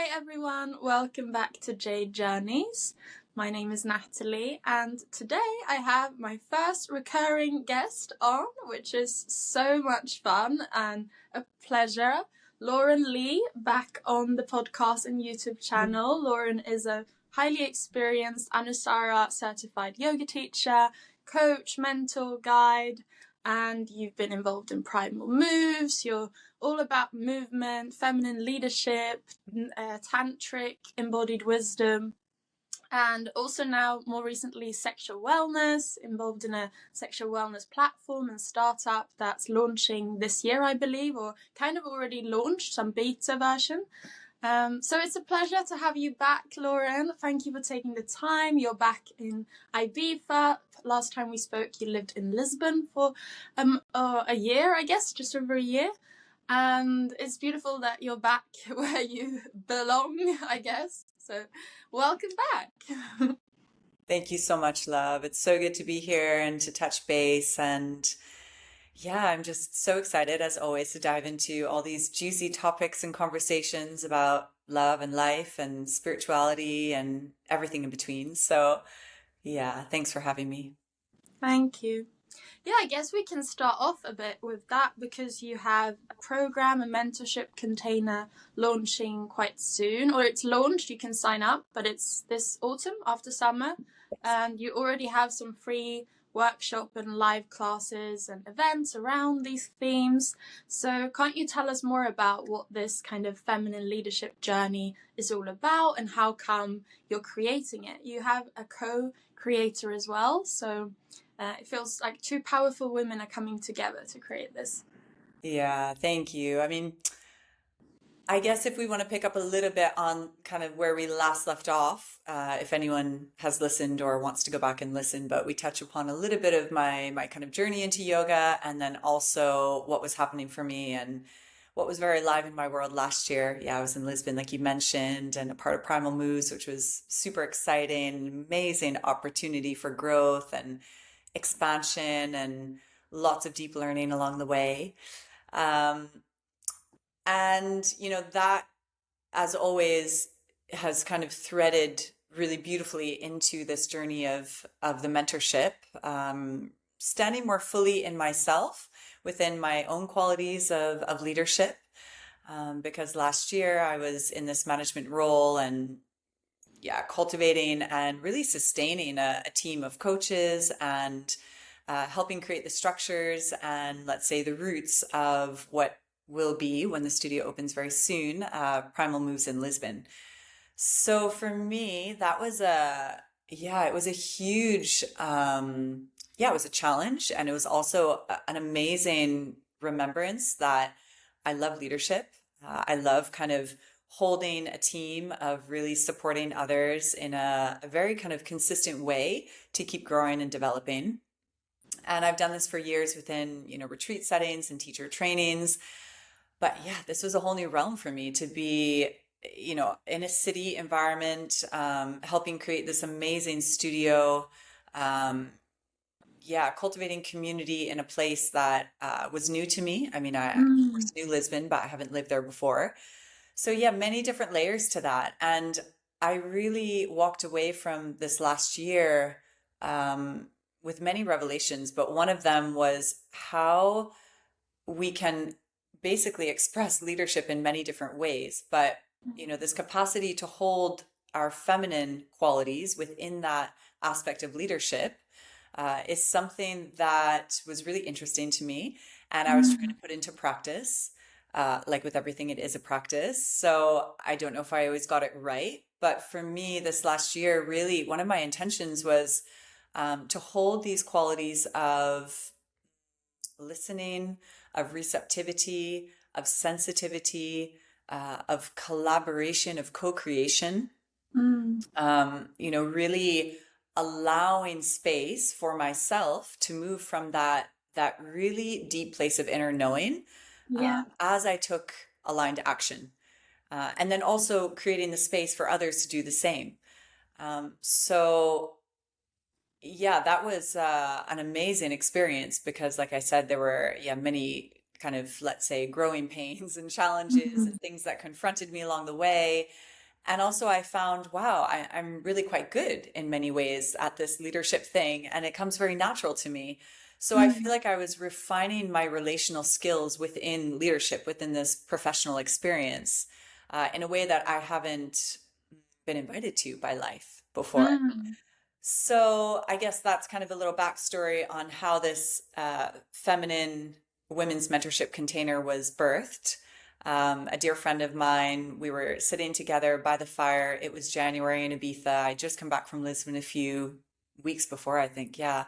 Hi everyone, welcome back to Jade Journeys. My name is Natalie and today I have my first recurring guest on, which is so much fun and a pleasure. Lauren Lee, back on the podcast and YouTube channel. Lauren is a highly experienced Anusara-Certified Yoga Teacher, coach, mentor, guide, and you've been involved in Primal Moves. You're all about movement, feminine leadership, tantric, embodied wisdom, and also now more recently sexual wellness, involved in a sexual wellness platform and startup that's launching this year, I believe, or kind of already launched, some beta version. So it's a pleasure to have you back, Lauren. Thank you for taking the time. You're back in Ibiza. Last time we spoke, you lived in Lisbon for a year, I guess, just over a year. And it's beautiful that you're back where you belong, I guess. So welcome back. Thank you so much, love. It's so good to be here and to touch base. And yeah, I'm just so excited, as always, to dive into all these juicy topics and conversations about love and life and spirituality and everything in between. So yeah, thanks for having me. Thank you. Yeah, I guess we can start off a bit with that because you have a program, a mentorship container launching quite soon, or it's launched, you can sign up, but it's this autumn after summer. And you already have some free workshop and live classes and events around these themes. So can't you tell us more about what this kind of feminine leadership journey is all about and how come you're creating it? You have a co-creator as well, so it feels like two powerful women are coming together to create this. Yeah, thank you. I mean, I guess if we want to pick up a little bit on kind of where we last left off, if anyone has listened or wants to go back and listen, but we touch upon a little bit of my kind of journey into yoga and then also what was happening for me and what was very live in my world last year. Yeah, I was in Lisbon, like you mentioned, and a part of Primal Moves, which was super exciting, amazing opportunity for growth and expansion and lots of deep learning along the way. And, that, as always, has kind of threaded really beautifully into this journey of the mentorship, standing more fully in myself within my own qualities of leadership. Because last year I was in this management role and cultivating and really sustaining a team of coaches and helping create the structures and, let's say, the roots of what will be, when the studio opens very soon, Primal Moves in Lisbon. So for me, that was it was a huge, it was a challenge. And it was also an amazing remembrance that I love leadership. I love kind of holding a team of really supporting others in a very kind of consistent way to keep growing and developing. And I've done this for years within, retreat settings and teacher trainings. But yeah, this was a whole new realm for me to be, in a city environment, helping create this amazing studio. Cultivating community in a place that was new to me. I mean, I of course knew Lisbon, but I haven't lived there before. So yeah, many different layers to that. And I really walked away from this last year with many revelations, but one of them was how we can basically express leadership in many different ways. But, this capacity to hold our feminine qualities within that aspect of leadership is something that was really interesting to me. And I was trying to put into practice. Like with everything, it is a practice. So I don't know if I always got it right. But for me, this last year, really, one of my intentions was to hold these qualities of listening, of receptivity, of sensitivity, of collaboration, of co-creation, really allowing space for myself to move from that really deep place of inner knowing as I took aligned action. And then also creating the space for others to do the same. That was an amazing experience because, like I said, there were many kind of, let's say, growing pains and challenges and things that confronted me along the way. And also I found, wow, I'm really quite good in many ways at this leadership thing, and it comes very natural to me. So I feel Mm. like I was refining my relational skills within leadership, within this professional experience, in a way that I haven't been invited to by life before. Mm. So I guess that's kind of a little backstory on how this feminine women's mentorship container was birthed. A dear friend of mine, we were sitting together by the fire. It was January in Ibiza. I just come back from Lisbon a few weeks before, I think. Yeah.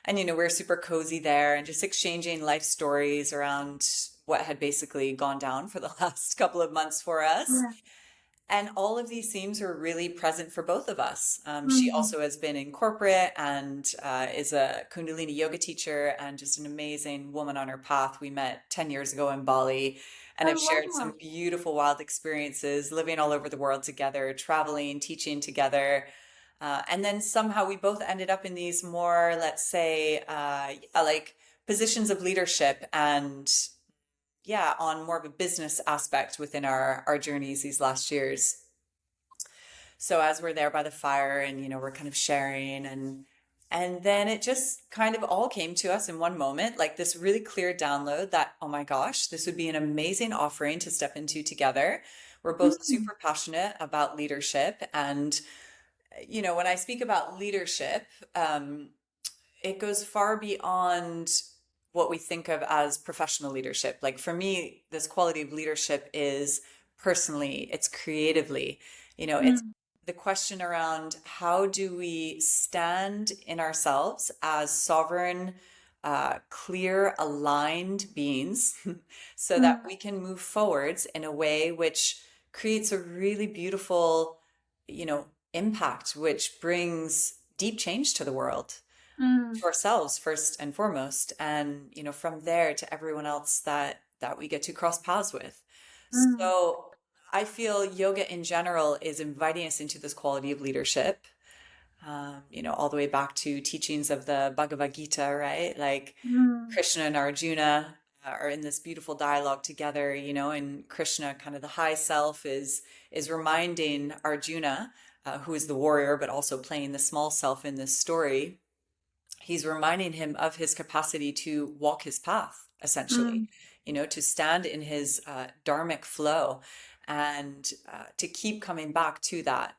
And, we were super cozy there and just exchanging life stories around what had basically gone down for the last couple of months for us. Yeah. And all of these themes are really present for both of us. She Mm. also has been in corporate and is a Kundalini yoga teacher and just an amazing woman on her path. We met 10 years ago in Bali and have Oh, shared wow. some beautiful, wild experiences, living all over the world together, traveling, teaching together. And then somehow we both ended up in these more, let's say, like positions of leadership and yeah, on more of a business aspect within our journeys these last years. So as we're there by the fire and we're kind of sharing and then it just kind of all came to us in one moment, like this really clear download that, oh my gosh, this would be an amazing offering to step into together. We're both Mm. super passionate about leadership. And, when I speak about leadership, it goes far beyond what we think of as professional leadership. Like for me, this quality of leadership is personally, it's creatively, it's Mm. the question around how do we stand in ourselves as sovereign, clear, aligned beings so that Mm. we can move forwards in a way which creates a really beautiful, impact, which brings deep change to the world, Mm. to ourselves first and foremost, and from there to everyone else that we get to cross paths with. Mm. So I feel yoga in general is inviting us into this quality of leadership, all the way back to teachings of the Bhagavad Gita, right? Like Mm. Krishna and Arjuna are in this beautiful dialogue together, and Krishna, kind of the high self, is reminding Arjuna, who is the warrior but also playing the small self in this story. He's reminding him of his capacity to walk his path, essentially, Mm. to stand in his dharmic flow and to keep coming back to that,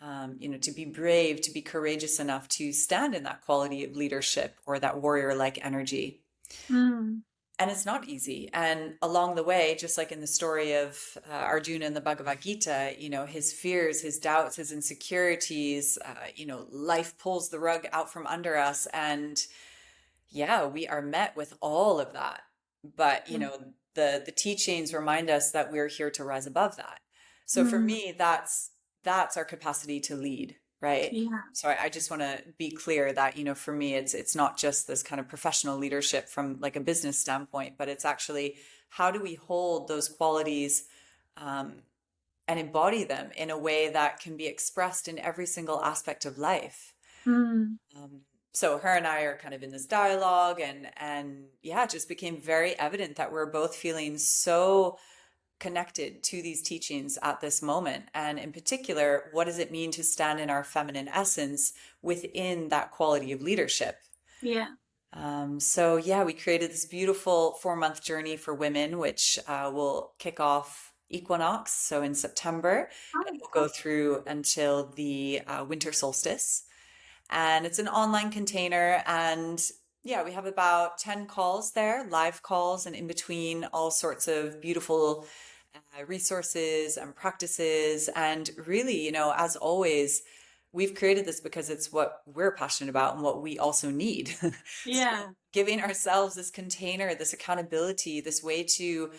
to be brave, to be courageous enough to stand in that quality of leadership or that warrior like energy. Mm. And it's not easy. And along the way, just like in the story of Arjuna in the Bhagavad Gita, his fears, his doubts, his insecurities, life pulls the rug out from under us. And yeah, we are met with all of that. But, the teachings remind us that we're here to rise above that. So for Mm. me, that's our capacity to lead, right? Yeah. So I just want to be clear that, for me, it's not just this kind of professional leadership from like a business standpoint, but it's actually how do we hold those qualities and embody them in a way that can be expressed in every single aspect of life. Mm. Um, so her and I are kind of in this dialogue and yeah, it just became very evident that we're both feeling so connected to these teachings at this moment. And in particular, what does it mean to stand in our feminine essence within that quality of leadership? Yeah. So yeah, we created this beautiful 4-month journey for women, which will kick off equinox, so in September, and Oh, will go cool. through until the winter solstice. And it's an online container, and yeah, we have about 10 calls there, live calls, and in between all sorts of beautiful resources and practices. And really, as always, we've created this because it's what we're passionate about and what we also need. So Yeah. giving ourselves this container, this accountability, this way to,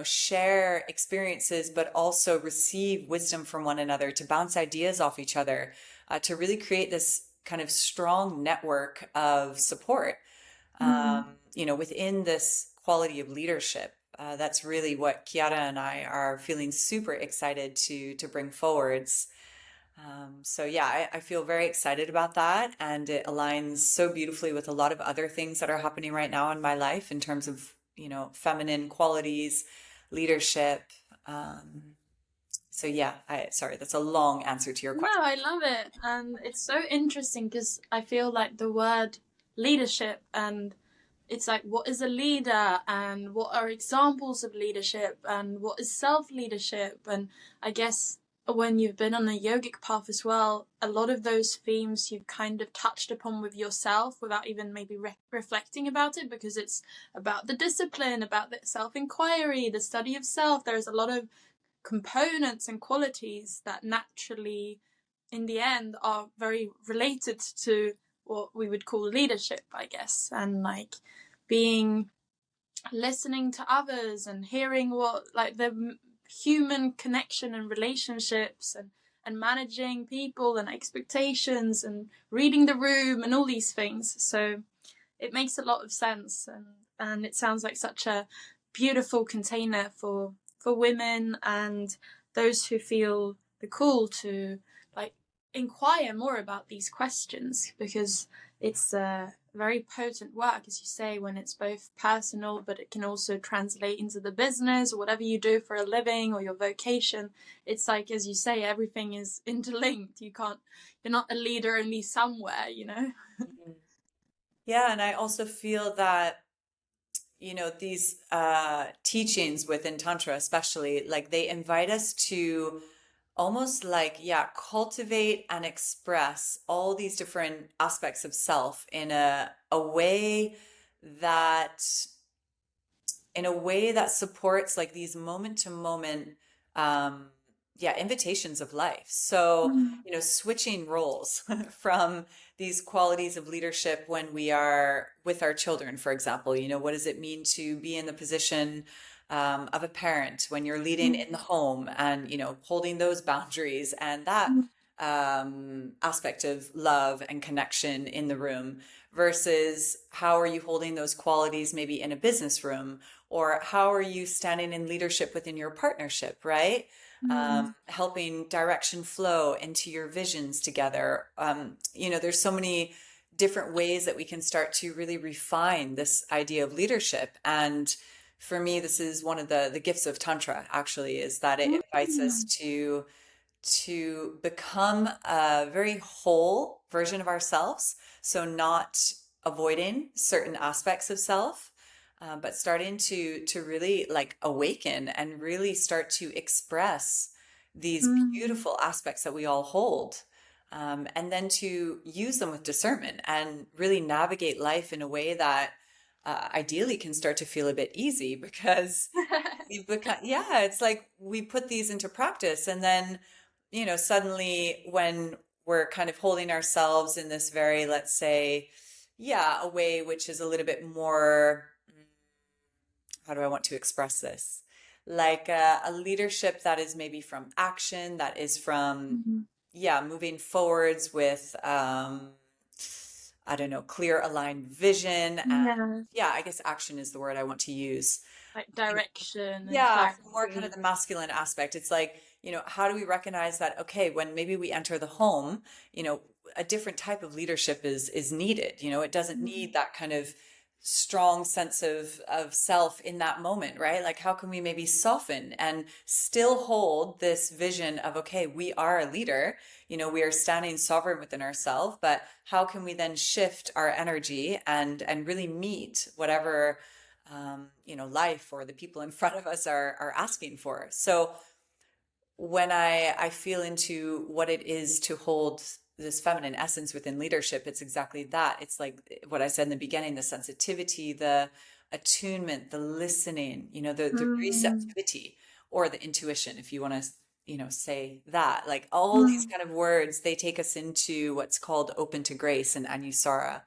share experiences, but also receive wisdom from one another, to bounce ideas off each other, to really create this kind of strong network of support, Mm. within this quality of leadership. That's really what Kiara and I are feeling super excited to bring forwards. So yeah, I feel very excited about that, and it aligns so beautifully with a lot of other things that are happening right now in my life in terms of, feminine qualities, leadership. Um, So yeah, sorry, that's a long answer to your No, question. I love it. And it's so interesting because I feel like the word leadership, and it's like, what is a leader and what are examples of leadership and what is self leadership? And I guess when you've been on a yogic path as well, a lot of those themes you've kind of touched upon with yourself without even maybe reflecting about it, because it's about the discipline, about the self inquiry, the study of self. There's a lot of components and qualities that naturally, in the end, are very related to what we would call leadership, I guess, and like being listening to others and hearing what, like, the human connection and relationships, and managing people and expectations and reading the room and all these things. So it makes a lot of sense, and it sounds like such a beautiful container for women and those who feel the call to, like, inquire more about these questions, because it's a very potent work, as you say, when it's both personal, but it can also translate into the business or whatever you do for a living or your vocation. It's like, as you say, everything is interlinked. You're not a leader only somewhere, you know? Mhm. Yeah, and I also feel that, these teachings within Tantra, especially, like they invite us to almost like, yeah, cultivate and express all these different aspects of self a way that supports like these moment to moment, um, yeah, invitations of life. So, Mm. switching roles from these qualities of leadership when we are with our children, for example, what does it mean to be in the position of a parent when you're leading in the home, and, holding those boundaries and that aspect of love and connection in the room, versus how are you holding those qualities maybe in a business room, or how are you standing in leadership within your partnership, right? Helping direction flow into your visions together. There's so many different ways that we can start to really refine this idea of leadership. And for me, this is one of the gifts of Tantra, actually, is that it invites us to become a very whole version of ourselves. So not avoiding certain aspects of self, but starting to really like awaken and really start to express these beautiful aspects that we all hold. And then to use them with discernment and really navigate life in a way that ideally can start to feel a bit easy, because we've become, yeah, it's like we put these into practice, and then, suddenly when we're kind of holding ourselves in this very, let's say, yeah, a way which is a little bit more, how do I want to express this? Like a leadership that is maybe from action, that is from, yeah, moving forwards with, I don't know, clear aligned vision. And Yeah, yeah, I guess action is the word I want to use. like direction and Yeah, more kind of clarity. the masculine aspect. It's like, how do we recognize that, okay, when maybe we enter the home, a different type of leadership is needed. It doesn't need that kind of strong sense of self in that moment, right? Like how can we maybe soften and still hold this vision of, okay, we are a leader, we are standing sovereign within ourselves, but how can we then shift our energy and really meet whatever life or the people in front of us are asking for. So when I feel into what it is to hold this feminine essence within leadership, it's exactly that. It's like what I said in the beginning, the sensitivity, the attunement, the listening, the Mm. receptivity, or the intuition, if you want to, say that. Like all these Mm. kind of words, they take us into what's called open to grace and Anusara,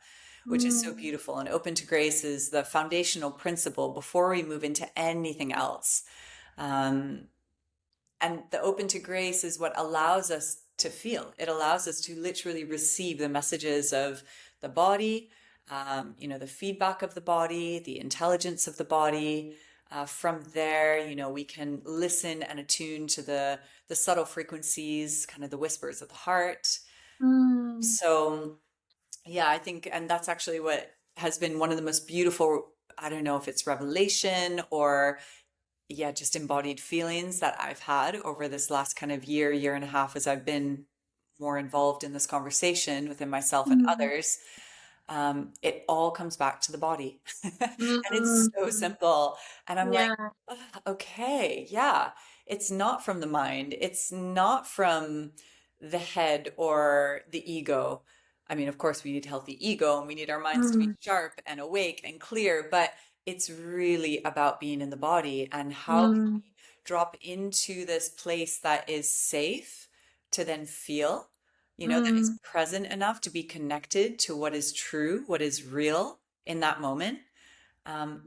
which is so Mm. beautiful. And open to grace is the foundational principle before we move into anything else. Um, and the open to grace is what allows us to feel. It allows us to literally receive the messages of the body, the feedback of the body, the intelligence of the body. From there, we can listen and attune to the subtle frequencies, kind of the whispers of the heart. Mm. So yeah, I think, and that's actually what has been one of the most beautiful, I don't know if it's revelation or yeah, just embodied feelings that I've had over this last kind of year and a half as I've been more involved in this conversation within myself and Mm. others. It all comes back to the body. And it's so Mm. simple. And I'm like, Yeah. "Ugh, okay, yeah, it's not from the mind. It's not from the head or the ego. I mean, of course, we need healthy ego and we need our minds to be Mm. sharp and awake and clear, but it's really about being in the body and how can Mm. we drop into this place that is safe to then feel, that is Mm. present enough to be connected to what is true, what is real in that moment.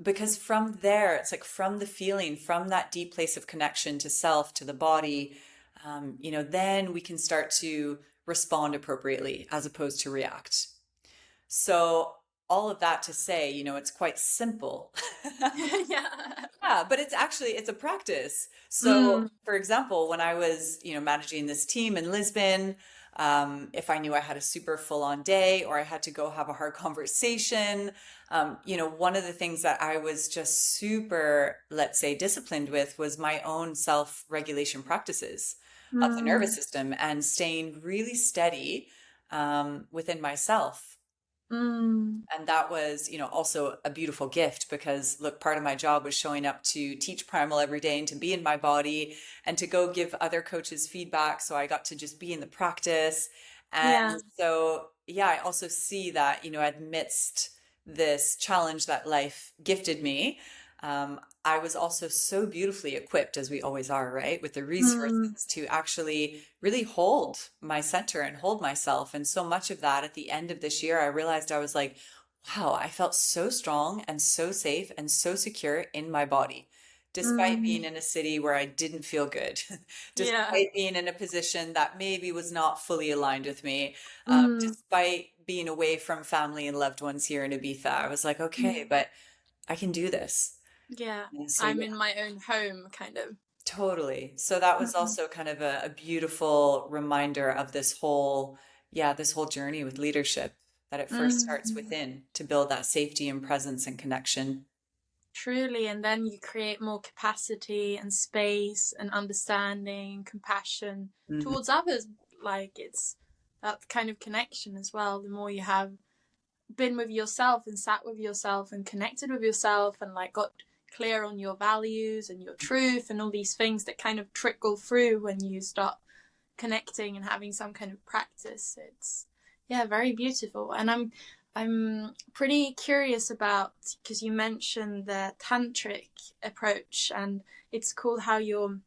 Because from there, it's like from the feeling, from that deep place of connection to self, to the body, then we can start to respond appropriately as opposed to react. So all of that to say, it's quite simple. Yeah. Yeah, but it's a practice. So, Mm. for example, when I was, managing this team in Lisbon, if I knew I had a super full on day or I had to go have a hard conversation, one of the things that I was just super, let's say, disciplined with was my own self-regulation practices of the nervous Mm. system and staying really steady, within myself. Mm. And that was, also a beautiful gift because look, part of my job was showing up to teach primal every day and to be in my body and to go give other coaches feedback. So I got to just be in the practice. Yeah. And so, yeah, I also see that, amidst this challenge that life gifted me, I was also so beautifully equipped, as we always are, right, with the Mm. resources to actually really hold my center and hold myself. And so much of that at the end of this year, I realized I was like, wow, I felt so strong and so safe and so secure in my body, despite being Mm. in a city where I didn't feel good, Yeah. despite being in a position that maybe was not fully aligned with me, Mm. despite being away from family and loved ones here in Ibiza. I was like, okay, Mm. but I can do this. Yeah. And so, I'm yeah, in my own home, kind of. totally. So that was Mm. also kind of a beautiful reminder of this whole journey with leadership, that it first starts Mm. within to build that safety and presence and connection. Truly, and then you create more capacity and space and understanding, compassion Mhm. towards others. Like it's that kind of connection as well. The more you have been with yourself and sat with yourself and connected with yourself and like got clear on your values and your truth and all these things that kind of trickle through when you start connecting and having some kind of practice. It's yeah, very beautiful. And I'm pretty curious about, because you mentioned the tantric approach, and it's cool how your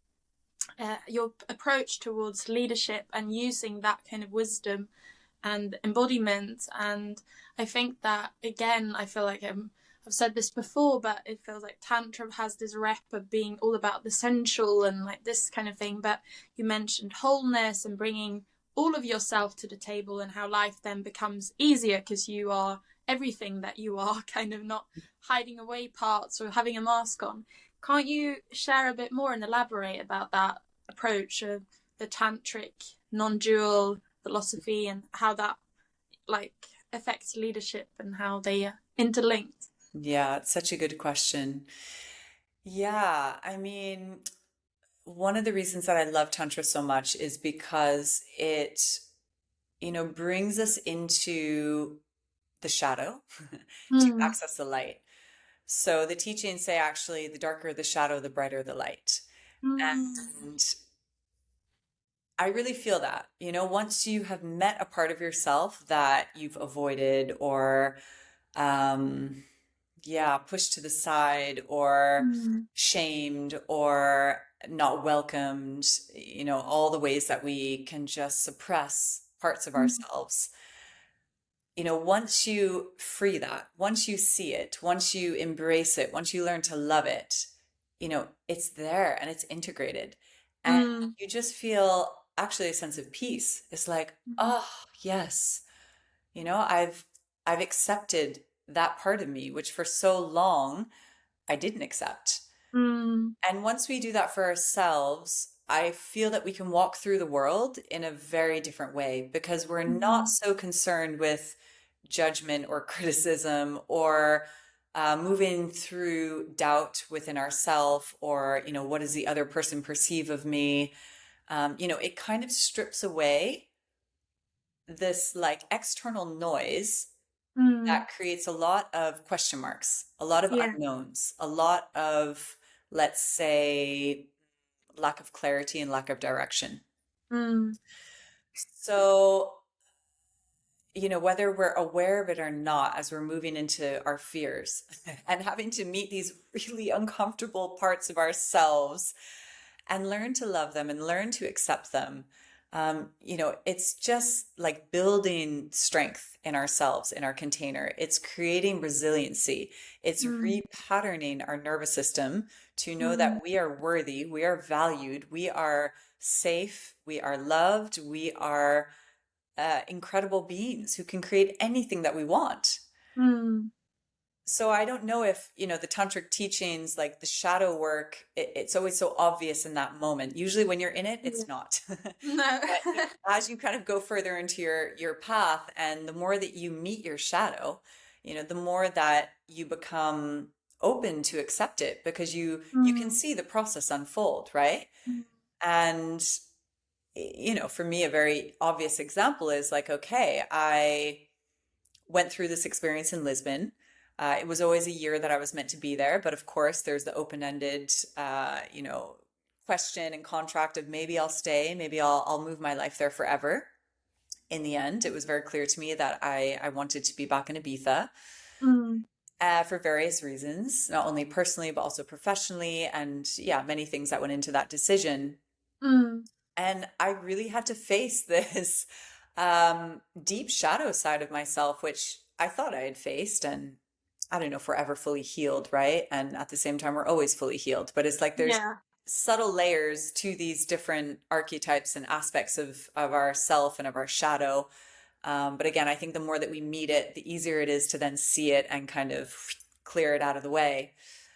approach towards leadership and using that kind of wisdom and embodiment. And I think that again, I feel like I've said this before, but it feels like Tantra has this rep of being all about the sensual and like this kind of thing. But you mentioned wholeness and bringing all of yourself to the table, and how life then becomes easier because you are everything that you are, kind of not hiding away parts or having a mask on. Can't you share a bit more and elaborate about that approach of the tantric non-dual philosophy and how that like affects leadership and how they are interlinked? Yeah, it's such a good question. Yeah, I mean, one of the reasons that I love Tantra so much is because it, brings us into the shadow to Mm. access the light. So the teachings say actually the darker the shadow, the brighter the light. Mm. And I really feel that, once you have met a part of yourself that you've avoided or, um, yeah, pushed to the side or Mm. shamed or not welcomed, all the ways that we can just suppress parts of Mm. ourselves. Once you free that, once you see it, once you embrace it, once you learn to love it, it's there and it's integrated. And Mm. you just feel actually a sense of peace. It's like, oh, yes, I've accepted that part of me, which for so long I didn't accept. Mm. And once we do that for ourselves, I feel that we can walk through the world in a very different way because we're not Mm. so concerned with judgment or criticism or moving through doubt within ourselves, or, what does the other person perceive of me? It kind of strips away this like external noise Mm. that creates a lot of question marks, a lot of Yeah. unknowns, a lot of, let's say, lack of clarity and lack of direction. Mm. So, whether we're aware of it or not, as we're moving into our fears and having to meet these really uncomfortable parts of ourselves and learn to love them and learn to accept them, it's just like building strength in ourselves, in our container. It's creating resiliency. It's Mm. repatterning our nervous system to know Mm. that we are worthy, we are valued, we are safe, we are loved, we are incredible beings who can create anything that we want. Mm. So I don't know if, the tantric teachings, like the shadow work, it's always so obvious in that moment. Usually when you're in it, Yeah. it's not. No. But as you kind of go further into your path, and the more that you meet your shadow, the more that you become open to accept it, because you can Mm. see the process unfold, right? Mm. And for me, a very obvious example is like, okay, I went through this experience in Lisbon. It was always a year that I was meant to be there, but of course, there's the open-ended, question and contract of maybe I'll stay, maybe I'll move my life there forever. In the end, it was very clear to me that I wanted to be back in Ibiza, Mm. for various reasons, not only personally but also professionally, and yeah, many things that went into that decision. Mm. And I really had to face this deep shadow side of myself, which I thought I had faced, and I don't know if we're ever fully healed, right? And at the same time, we're always fully healed. But it's like there's Yeah. subtle layers to these different archetypes and aspects of our self and of our shadow. But again, I think the more that we meet it, the easier it is to then see it and kind of clear it out of the way.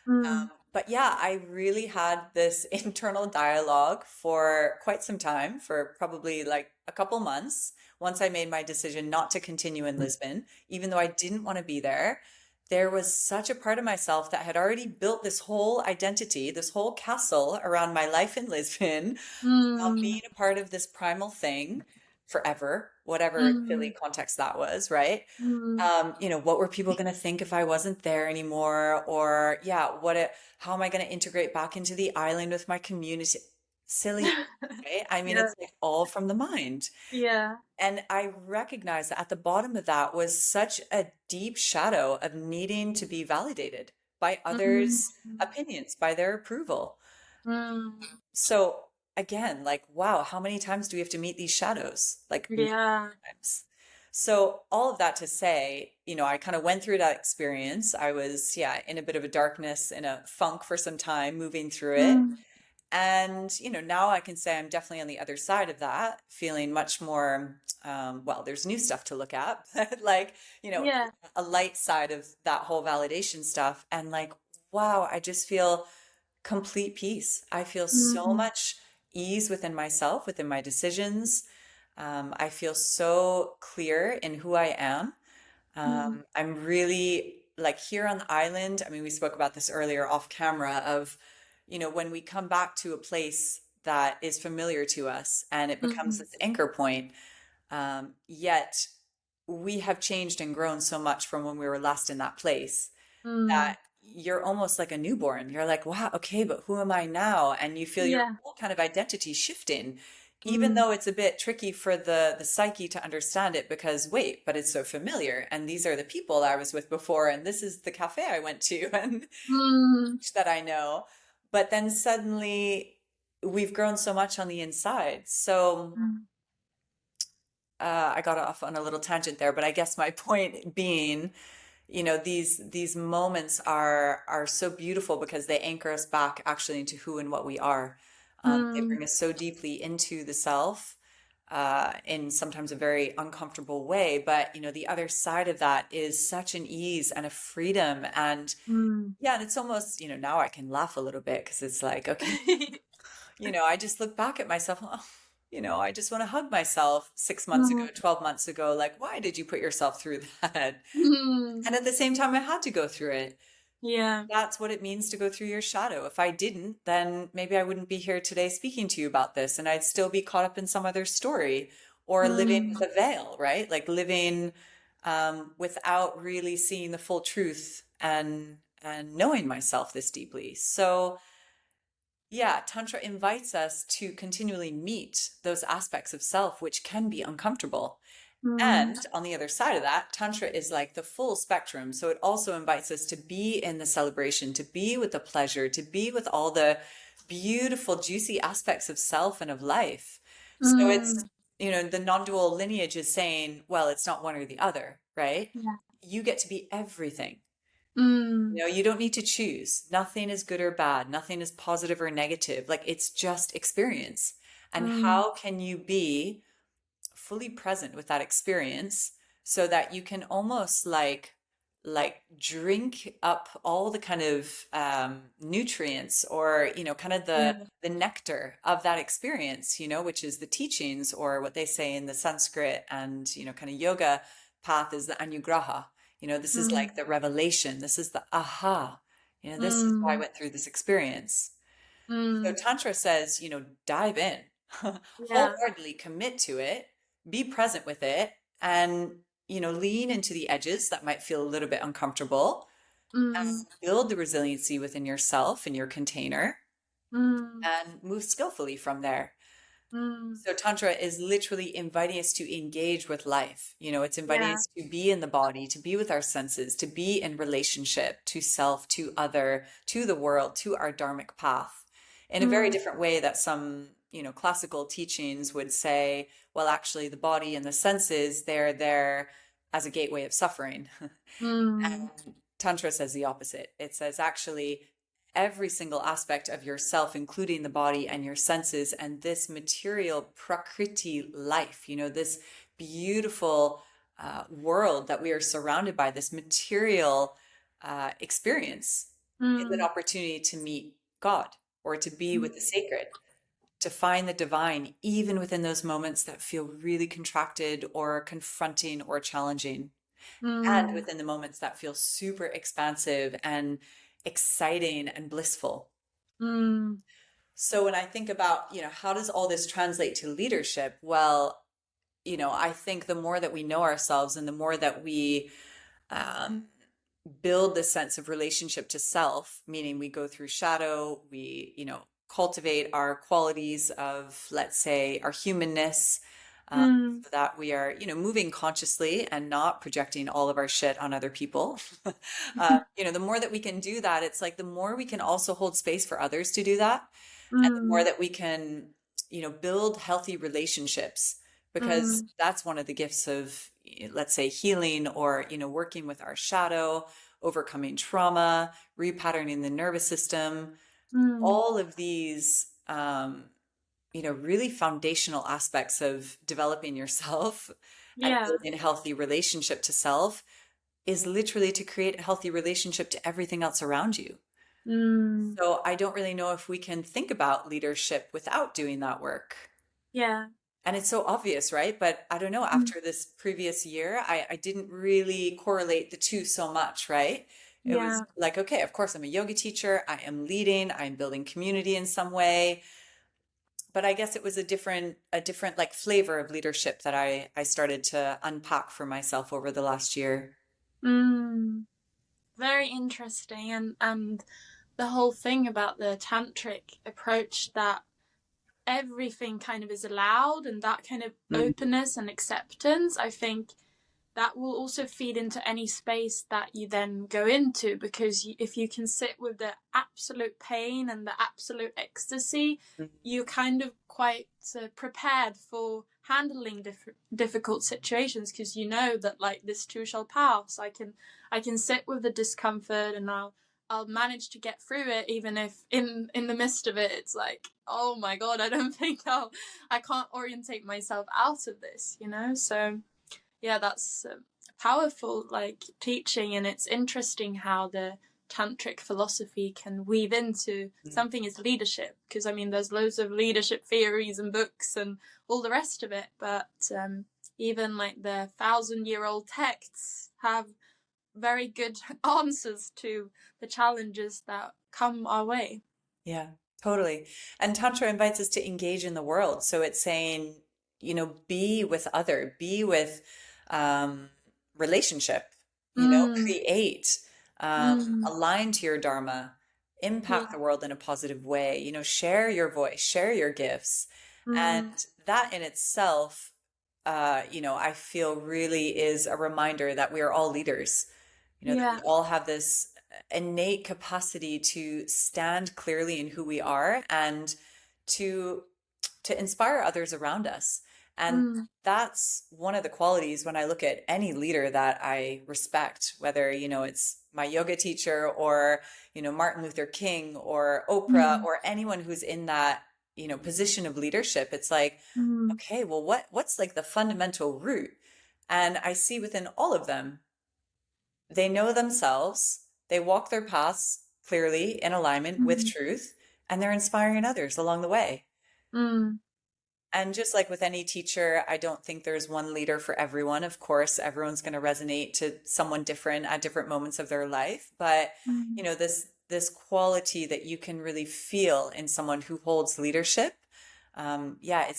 Mm. But yeah, I really had this internal dialogue for quite some time, for probably like a couple months. Once I made my decision not to continue in Lisbon, even though I didn't want to be there, there was such a part of myself that had already built this whole identity, this whole castle around my life in Lisbon, Mm. being a part of this primal thing forever, whatever silly Mm. context that was, right? Mm. What were people going to think if I wasn't there anymore? Or yeah, how am I going to integrate back into the island with my community? Silly, right? I mean, Yeah. it's like all from the mind. Yeah. And I recognize that at the bottom of that was such a deep shadow of needing to be validated by Mm. others' opinions, by their approval. Mm. So again, like, wow, how many times do we have to meet these shadows? Like many Yeah. times. So all of that to say, I kind of went through that experience. I was, yeah, in a bit of a darkness, in a funk for some time, moving through it. Mm. And, now I can say I'm definitely on the other side of that, feeling much more, well, there's new stuff to look at, but like, Yeah. a light side of that whole validation stuff. And like, wow, I just feel complete peace. I feel so Mm. much ease within myself, within my decisions. I feel so clear in who I am. Mm. I'm really like here on the island. I mean, we spoke about this earlier off camera of, when we come back to a place that is familiar to us and it becomes Mm. this anchor point, yet we have changed and grown so much from when we were last in that place Mm. that you're almost like a newborn. You're like, wow, okay, but who am I now? And you feel your Yeah. whole kind of identity shifting, even Mm. though it's a bit tricky for the psyche to understand it, because wait, but it's so familiar. And these are the people I was with before, and this is the cafe I went to, and Mm. that I know. But then suddenly we've grown so much on the inside. So Mm. I got off on a little tangent there, but I guess my point being, these moments are so beautiful because they anchor us back actually into who and what we are. They Mm. bring us so deeply into the self, in sometimes a very uncomfortable way. But the other side of that is such an ease and a freedom, and Mm. yeah, and it's almost, now I can laugh a little bit because it's like, okay, I just look back at myself. Oh, I just want to hug myself 6 months ago, Mm. 12 months ago. Like, why did you put yourself through that? Mm. And at the same time, I had to go through it. Yeah. That's what it means to go through your shadow. If I didn't, then maybe I wouldn't be here today speaking to you about this, and I'd still be caught up in some other story or living Mm. with a veil, right? Like living without really seeing the full truth and knowing myself this deeply. So yeah, Tantra invites us to continually meet those aspects of self, which can be uncomfortable. Mm. And on the other side of that, Tantra is like the full spectrum. So it also invites us to be in the celebration, to be with the pleasure, to be with all the beautiful, juicy aspects of self and of life. So it's, Mm. the non dual lineage is saying, well, it's not one or the other, right? Yeah. You get to be everything. Mm. You don't need to choose. Nothing is good or bad. Nothing is positive or negative. Like it's just experience. And Mm. how can you be fully present with that experience so that you can almost like drink up all the kind of nutrients or kind of the Yeah. the nectar of that experience, which is the teachings, or what they say in the Sanskrit and kind of yoga path is the anugraha. This is Mm. like the revelation, this is the aha, this is why I Mm. went through this experience. So Mm. Tantra says, dive in, Yeah. wholeheartedly commit to it, be present with it, and, lean into the edges that might feel a little bit uncomfortable, and Mm. build the resiliency within yourself and your container, Mm. and move skillfully from there. Mm. So Tantra is literally inviting us to engage with life. It's inviting Yeah. us to be in the body, to be with our senses, to be in relationship to self, to other, to the world, to our dharmic path in a very Mm. different way that some, classical teachings would say, well, actually the body and the senses, they're there as a gateway of suffering. Mm. And Tantra says the opposite. It says actually every single aspect of yourself, including the body and your senses, and this material prakriti life, this beautiful world that we are surrounded by, this material experience, is an Mm. opportunity to meet God or to be Mm. with the sacred, to find the divine, even within those moments that feel really contracted or confronting or challenging, and Mm. within the moments that feel super expansive and exciting and blissful. Mm. So when I think about, how does all this translate to leadership? Well, I think the more that we know ourselves and the more that we um, build this sense of relationship to self, meaning we go through shadow, we, cultivate our qualities of, let's say, our humanness, Mm. so that we are, moving consciously and not projecting all of our shit on other people. The more that we can do that, it's like the more we can also hold space for others to do that. And the more Mm. that we can, build healthy relationships, because Mm. that's one of the gifts of, let's say, healing or, working with our shadow, overcoming trauma, repatterning the nervous system, Mm. all of these, really foundational aspects of developing yourself and Yeah. building a healthy relationship to self is literally to create a healthy relationship to everything else around you. Mm. So I don't really know if we can think about leadership without doing that work. Yeah. And it's so obvious, right? But I don't know, Mm. after this previous year, I didn't really correlate the two so much, right? It was Yeah. like, okay, of course, I'm a yoga teacher. I am leading, I'm building community in some way. But I guess it was a different like flavor of leadership that I started to unpack for myself over the last year. Mm. Very interesting, and the whole thing about the tantric approach, that everything kind of is allowed, and that kind of Mm, openness and acceptance, I think that will also feed into any space that you then go into, because if you can sit with the absolute pain and the absolute ecstasy, mm, you're kind of quite prepared for handling difficult situations, because you know that like this too shall pass. I can sit with the discomfort, and I'll manage to get through it, even if in the midst of it it's like, oh my god, I don't think I can't orientate myself out of this. So yeah, that's powerful like teaching, and it's interesting how the Tantric philosophy can weave into something as leadership, because I mean there's loads of leadership theories and books and all the rest of it, but even like the 1,000-year-old texts have very good answers to the challenges that come our way. Yeah, totally. And Tantra invites us to engage in the world. So it's saying, be with other, be with relationship, Mm, create, mm, align to your dharma, yeah. impact the world in a positive way, share your voice, share your gifts. And Mm, that in itself, I feel really is a reminder that we are all leaders, that we yeah. all have this innate capacity to stand clearly in who we are and to inspire others around us. And Mm, that's one of the qualities when I look at any leader that I respect, whether, it's my yoga teacher or, Martin Luther King or Oprah mm, or anyone who's in that, position of leadership. It's like, mm, okay, well, what's like the fundamental root? And I see within all of them, they know themselves, they walk their paths clearly in alignment with mm, truth, and they're inspiring others along the way. mm, And just like with any teacher, I don't think there's one leader for everyone. Of course, everyone's going to resonate to someone different at different moments of their life. But, mm, this quality that you can really feel in someone who holds leadership, yeah,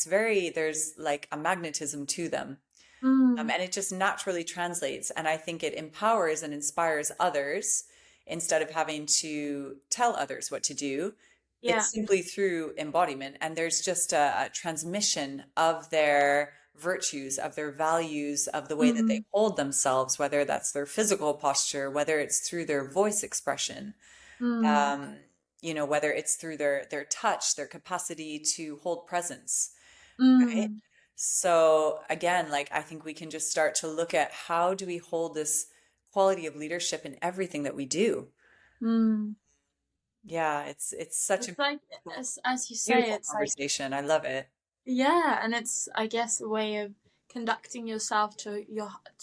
there's like a magnetism to them. mm. And it just naturally translates. And I think it empowers and inspires others instead of having to tell others what to do. Yeah. It's simply through embodiment. And there's just a transmission of their virtues, of their values, of the way that they Mm, hold themselves, whether that's their physical posture, whether it's through their voice expression, mm, um, whether it's through their touch, their capacity to hold presence. Right. mm, So again, like I think we can just start to look at how do we hold this quality of leadership in everything that we do. mm. Yeah, it's such a It's like, as you say, beautiful it's like, conversation. I love it. yeah, and it's, I guess, a way of conducting yourself to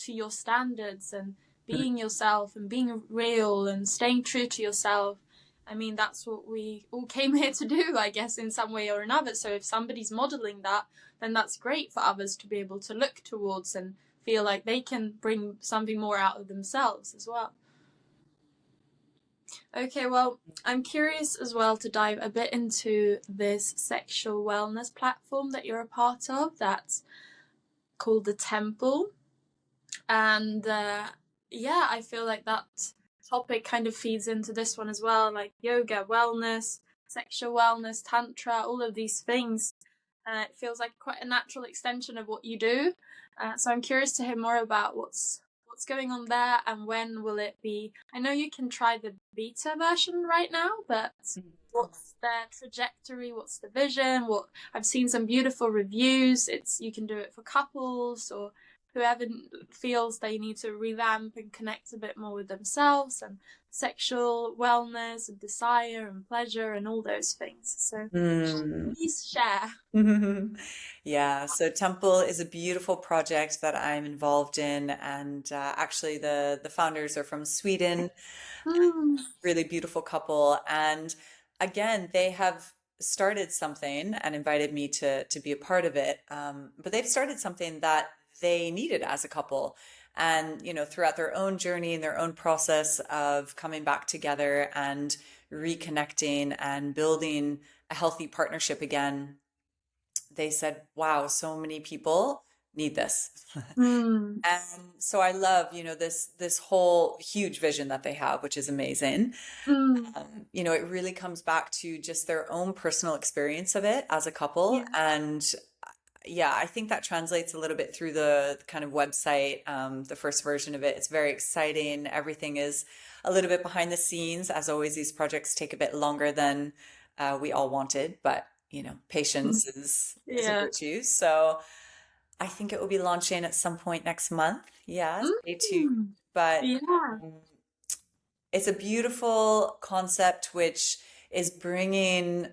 your standards and being yourself and being real and staying true to yourself. I mean, that's what we all came here to do, I guess, in some way or another. So if somebody's modeling that, then that's great for others to be able to look towards and feel like they can bring something more out of themselves as well. Okay, well, I'm curious as well to dive a bit into this sexual wellness platform that you're a part of that's called The Temple. And yeah, I feel like that topic kind of feeds into this one as well, like yoga, wellness, sexual wellness, tantra, all of these things. It feels like quite a natural extension of what you do. So I'm curious to hear more about what's going on there and when will it be. I know you can try the beta version right now, but what's their trajectory? What's the vision? What I've seen some beautiful reviews. It's you can do it for couples or whoever feels they need to revamp and connect a bit more with themselves and sexual wellness and desire and pleasure and all those things. So Mm. please share. Yeah, so Temple is a beautiful project that I'm involved in, and actually the founders are from Sweden, Mm, really beautiful couple. And again, they have started something and invited me to be a part of it. But they've started something that they needed as a couple. And, throughout their own journey and their own process of coming back together and reconnecting and building a healthy partnership again, they said, wow, so many people need this. mm, And so I love, this whole huge vision that they have, which is amazing. mm, It really comes back to just their own personal experience of it as a couple. yeah, And yeah, I think that translates a little bit through the kind of website, the first version of it. It's very exciting. Everything is a little bit behind the scenes. As always, these projects take a bit longer than we all wanted, but patience is a yeah, virtue. So I think it will be launching at some point next month. Yeah, stay tuned. mm, But yeah, um, it's a beautiful concept which is bringing,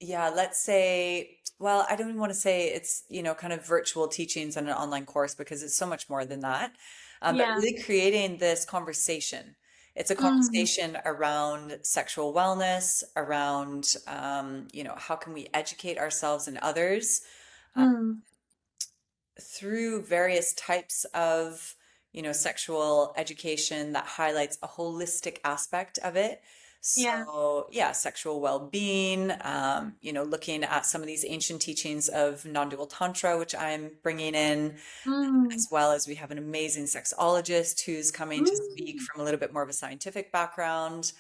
yeah, let's say, well, I don't even want to say it's, kind of virtual teachings and an online course because it's so much more than that. But yeah, really creating this conversation. It's a Mm. conversation around sexual wellness, around, how can we educate ourselves and others Mm. through various types of, sexual education that highlights a holistic aspect of it. Yeah. So, yeah, sexual well-being, looking at some of these ancient teachings of non-dual tantra, which I'm bringing in, Mm. as well as we have an amazing sexologist who's coming to speak Mm. from a little bit more of a scientific background.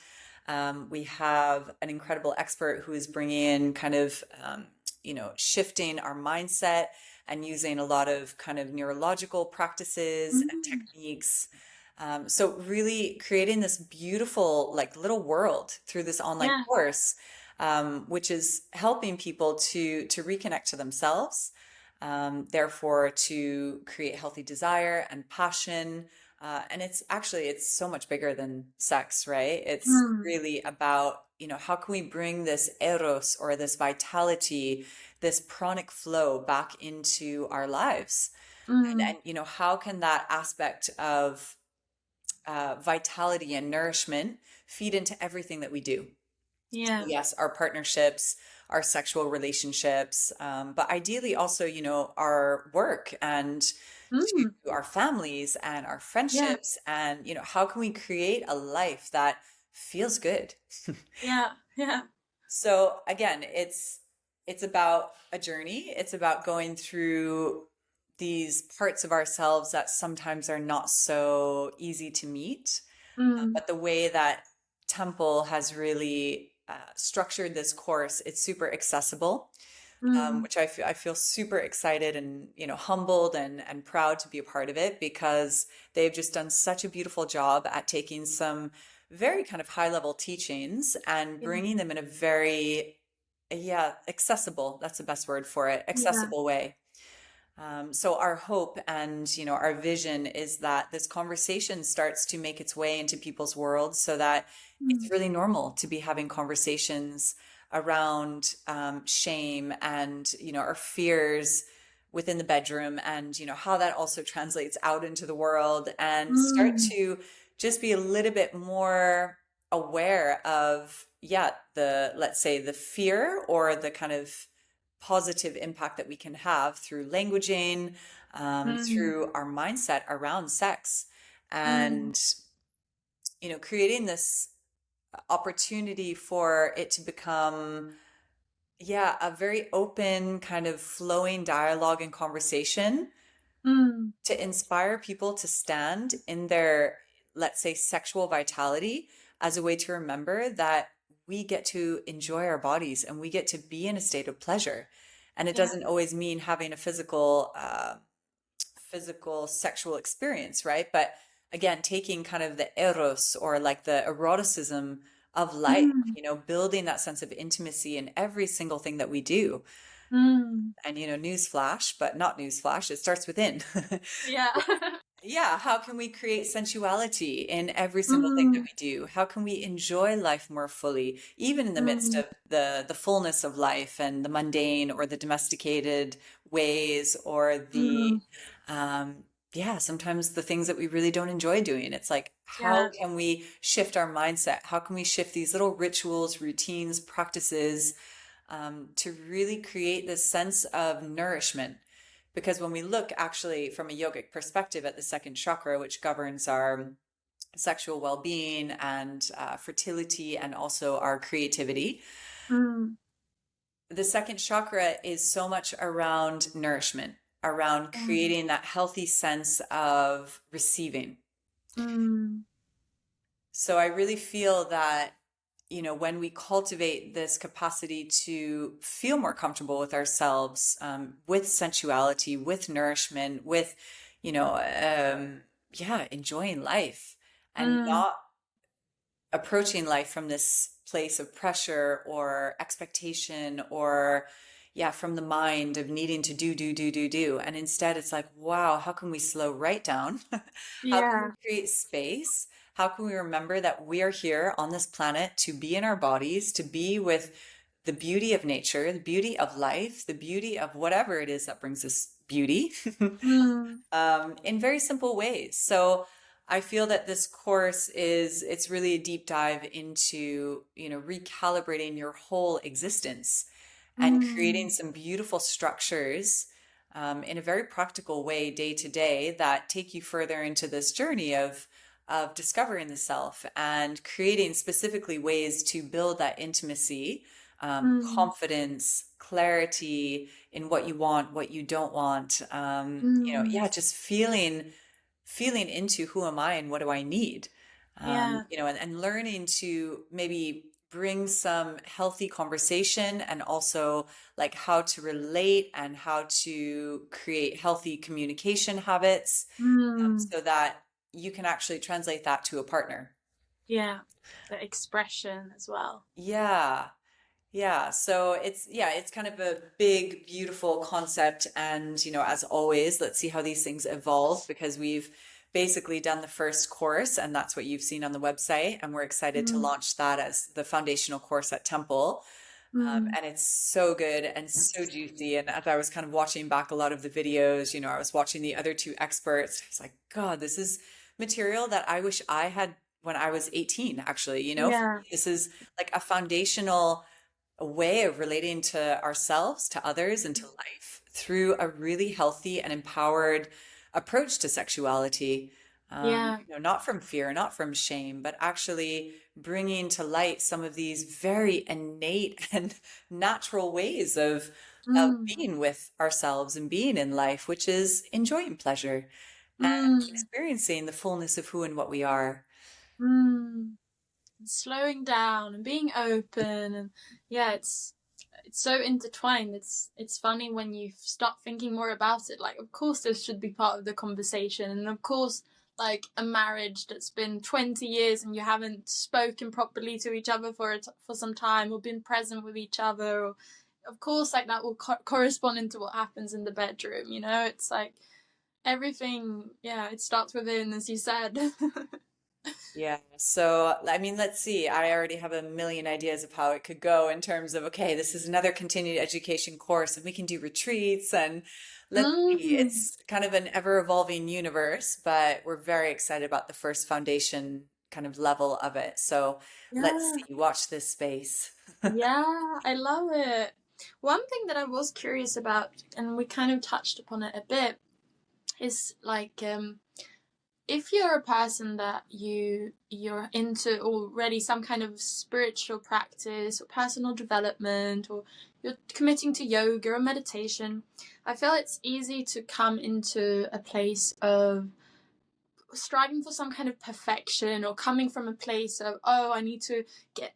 We have an incredible expert who is bringing in kind of, shifting our mindset and using a lot of kind of neurological practices and Mm. techniques. So really creating this beautiful like little world through this online Yeah. course, which is helping people to reconnect to themselves, therefore to create healthy desire and passion. And it's so much bigger than sex, right? It's Mm. really about, how can we bring this eros or this vitality, this pranic flow back into our lives? Mm. And how can that aspect of vitality and nourishment feed into everything that we do? Yeah. Yes, our partnerships, our sexual relationships, but ideally also, our work and to Mm. our families and our Yeah. friendships. And, how can we create a life that feels good? Yeah. Yeah. So again, it's about a journey. It's about going through these parts of ourselves that sometimes are not so easy to meet. Mm. But the way that Temple has really structured this course, it's super accessible, Mm. which I feel super excited and humbled and proud to be a part of it, because they've just done such a beautiful job at taking some very kind of high level teachings and Yeah. bringing them in a very, yeah, accessible, that's the best word for it, Yeah. accessible way. So our hope and our vision is that this conversation starts to make its way into people's worlds, so that it's Mm. really normal to be having conversations around shame and our fears within the bedroom, and how that also translates out into the world, and start Mm. to just be a little bit more aware of, yeah, the, let's say, the fear or the kind of positive impact that we can have through languaging, Mm. through our mindset around sex, Mm. and creating this opportunity for it to become, yeah, a very open kind of flowing dialogue and conversation Mm. to inspire people to stand in their, let's say, sexual vitality, as a way to remember that we get to enjoy our bodies and we get to be in a state of pleasure. And it Yeah. doesn't always mean having a physical sexual experience, right? But again, taking kind of the eros or like the eroticism of life, Mm. building that sense of intimacy in every single thing that we do. Mm. And newsflash, but not newsflash, it starts within. Yeah. Yeah, how can we create sensuality in every single thing that Mm. we do? How can we enjoy life more fully, even in the midst Mm. of the fullness of life and the mundane or the domesticated ways, or the Mm. yeah, sometimes the things that we really don't enjoy doing. It's like, how Yeah. can we shift our mindset? How can we shift these little rituals, routines, practices, to really create this sense of nourishment? Because when we look actually from a yogic perspective at the second chakra, which governs our sexual well-being and fertility and also our creativity, Mm. the second chakra is so much around nourishment, around Mm. creating that healthy sense of receiving. Mm. So I really feel that, when we cultivate this capacity to feel more comfortable with ourselves, with sensuality, with nourishment, with, yeah, enjoying life and Mm. not approaching life from this place of pressure or expectation, or, yeah, from the mind of needing to do. And instead it's like, wow, how can we slow right down? How can we Yeah. create space? How can we remember that we are here on this planet to be in our bodies, to be with the beauty of nature, the beauty of life, the beauty of whatever it is that brings us beauty, Mm. in very simple ways. So I feel that this course it's really a deep dive into, recalibrating your whole existence and creating Mm, some beautiful structures in a very practical way day to day that take you further into this journey of discovering the self and creating specifically ways to build that intimacy, mm, confidence, clarity in what you want, what you don't want. mm. Yeah, just feeling into who am I and what do I need? Yeah. And learning to maybe bring some healthy conversation and also like how to relate and how to create healthy communication habits Mm, so that you can actually translate that to a partner. yeah. The expression as well. Yeah. Yeah, so it's kind of a big, beautiful concept. And, as always, let's see how these things evolve because we've basically done the first course and that's what you've seen on the website. And we're excited to Mm, launch that as the foundational course at Temple. mm, And it's so good and so juicy. And as I was kind of watching back a lot of the videos, I was watching the other two experts. I was like, God, this is material that I wish I had when I was 18, actually. For yeah. me, this is like a foundational way of relating to ourselves, to others, and to life through a really healthy and empowered approach to sexuality. Yeah. Not from fear, not from shame, but actually bringing to light some of these very innate and natural ways of Mm, being with ourselves and being in life, which is enjoying pleasure and mm, experiencing the fullness of who and what we are. mm. Slowing down and being open, and yeah, it's so intertwined. It's funny when you start thinking more about it. Like, of course, this should be part of the conversation, and of course, like a marriage that's been 20 years and you haven't spoken properly to each other for some time or been present with each other, or of course, like that will correspond into what happens in the bedroom. It's like everything. Yeah, it starts within, as you said. Yeah. So, I mean, let's see. I already have a million ideas of how it could go in terms of, okay, this is another continued education course and we can do retreats and let's see. Mm, It's kind of an ever evolving universe, but we're very excited about the first foundation kind of level of it. So let's yeah. see. Watch this space. Yeah, I love it. One thing that I was curious about, and we kind of touched upon it a bit, is like if you're a person that you're into already some kind of spiritual practice or personal development, or you're committing to yoga or meditation, I feel it's easy to come into a place of striving for some kind of perfection, or coming from a place of, oh, I need to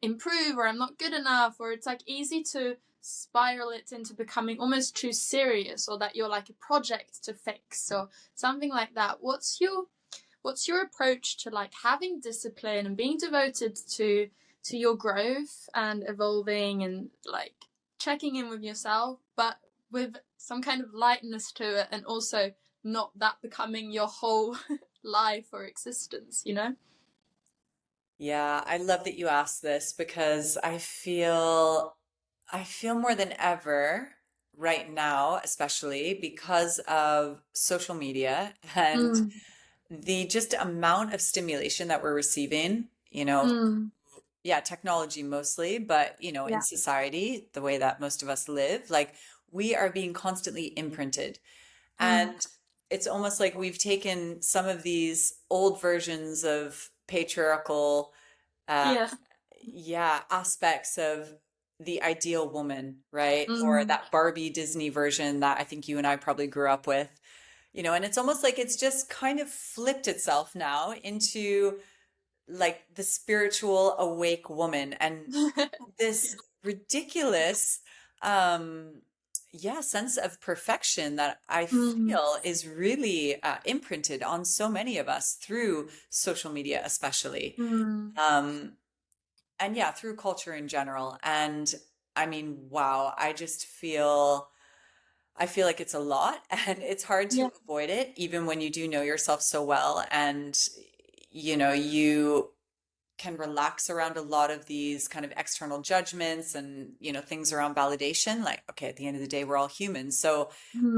improve, or I'm not good enough, or it's like easy to spiral it into becoming almost too serious, or that you're like a project to fix or something like that. What's your approach to like having discipline and being devoted to your growth and evolving and like checking in with yourself, but with some kind of lightness to it, and also not that becoming your whole life or existence? Yeah, I love that you asked this because I feel more than ever right now, especially because of social media and Mm, the just amount of stimulation that we're receiving, mm, yeah, technology mostly, but in yeah. society, the way that most of us live, like we are being constantly imprinted. Mm, And it's almost like we've taken some of these old versions of patriarchal uh, yeah. yeah, aspects of the ideal woman, right? Or Mm, that Barbie Disney version that I think you and I probably grew up with, and it's almost like it's just kind of flipped itself now into like the spiritual awake woman and this ridiculous, um, yeah, sense of perfection that I mm, feel is really imprinted on so many of us through social media, especially. mm, Um, and yeah, through culture in general. And I mean, wow, I feel like it's a lot and it's hard to yeah. avoid it, even when you do know yourself so well. And, you know, you can relax around a lot of these kind of external judgments and, things around validation. Like, okay, at the end of the day, we're all humans. So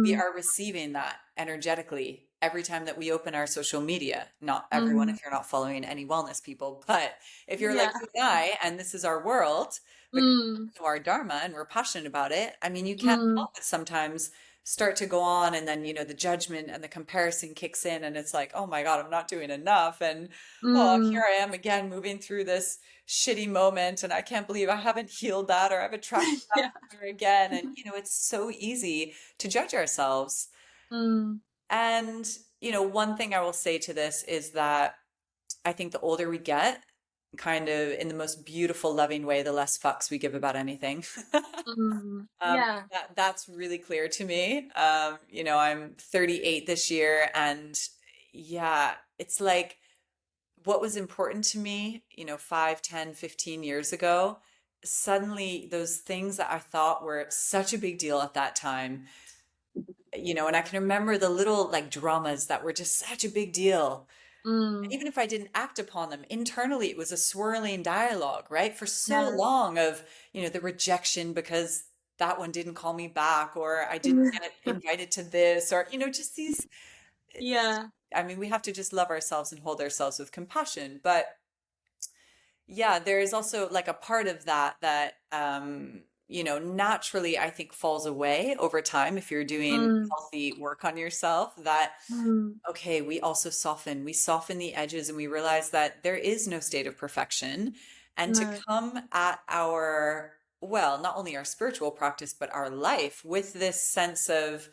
we Mm, are receiving that energetically every time that we open our social media. Not everyone, mm, if you're not following any wellness people, but if you're like yeah. you and I, and this is our world, because Mm, of our dharma and we're passionate about it, I mean, you can't mm, help but sometimes start to go on, and then the judgment and the comparison kicks in, and it's like, oh my God, I'm not doing enough, and oh, here mm, I am again moving through this shitty moment, and I can't believe I haven't healed that, or I've attracted that yeah. partner again. And it's so easy to judge ourselves. Mm, And one thing I will say to this is that I think the older we get, kind of in the most beautiful, loving way, the less fucks we give about anything. yeah. That's really clear to me. I'm 38 this year, and yeah, it's like what was important to me, 5, 10, 15 years ago, suddenly those things that I thought were such a big deal at that time, and I can remember the little like dramas that were just such a big deal. Mm, Even if I didn't act upon them internally, it was a swirling dialogue, right? For so yeah. long of, the rejection because that one didn't call me back, or I didn't get invited to this, or, just these. Yeah. I mean, we have to just love ourselves and hold ourselves with compassion. But yeah, there is also like a part of that naturally I think falls away over time if you're doing Mm, healthy work on yourself. That mm, okay, we soften the edges, and we realize that there is no state of perfection. And to no. come at well, not only our spiritual practice, but our life with this sense of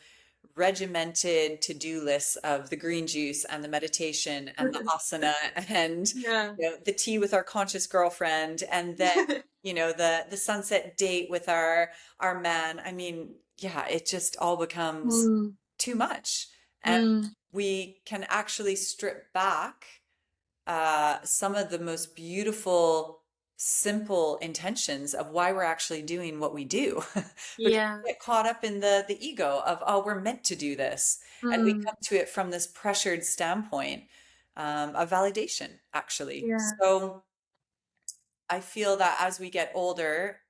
regimented to-do lists of the green juice and the meditation and the asana and Yeah. the tea with our conscious girlfriend, and then the sunset date with our man. I mean, yeah, it just all becomes Mm, too much. And mm, we can actually strip back some of the most beautiful, simple intentions of why we're actually doing what we do. Because yeah. we get caught up in the ego of, oh, we're meant to do this. And we Mm, come to it from this pressured standpoint of validation, actually. yeah. So I feel that as we get older,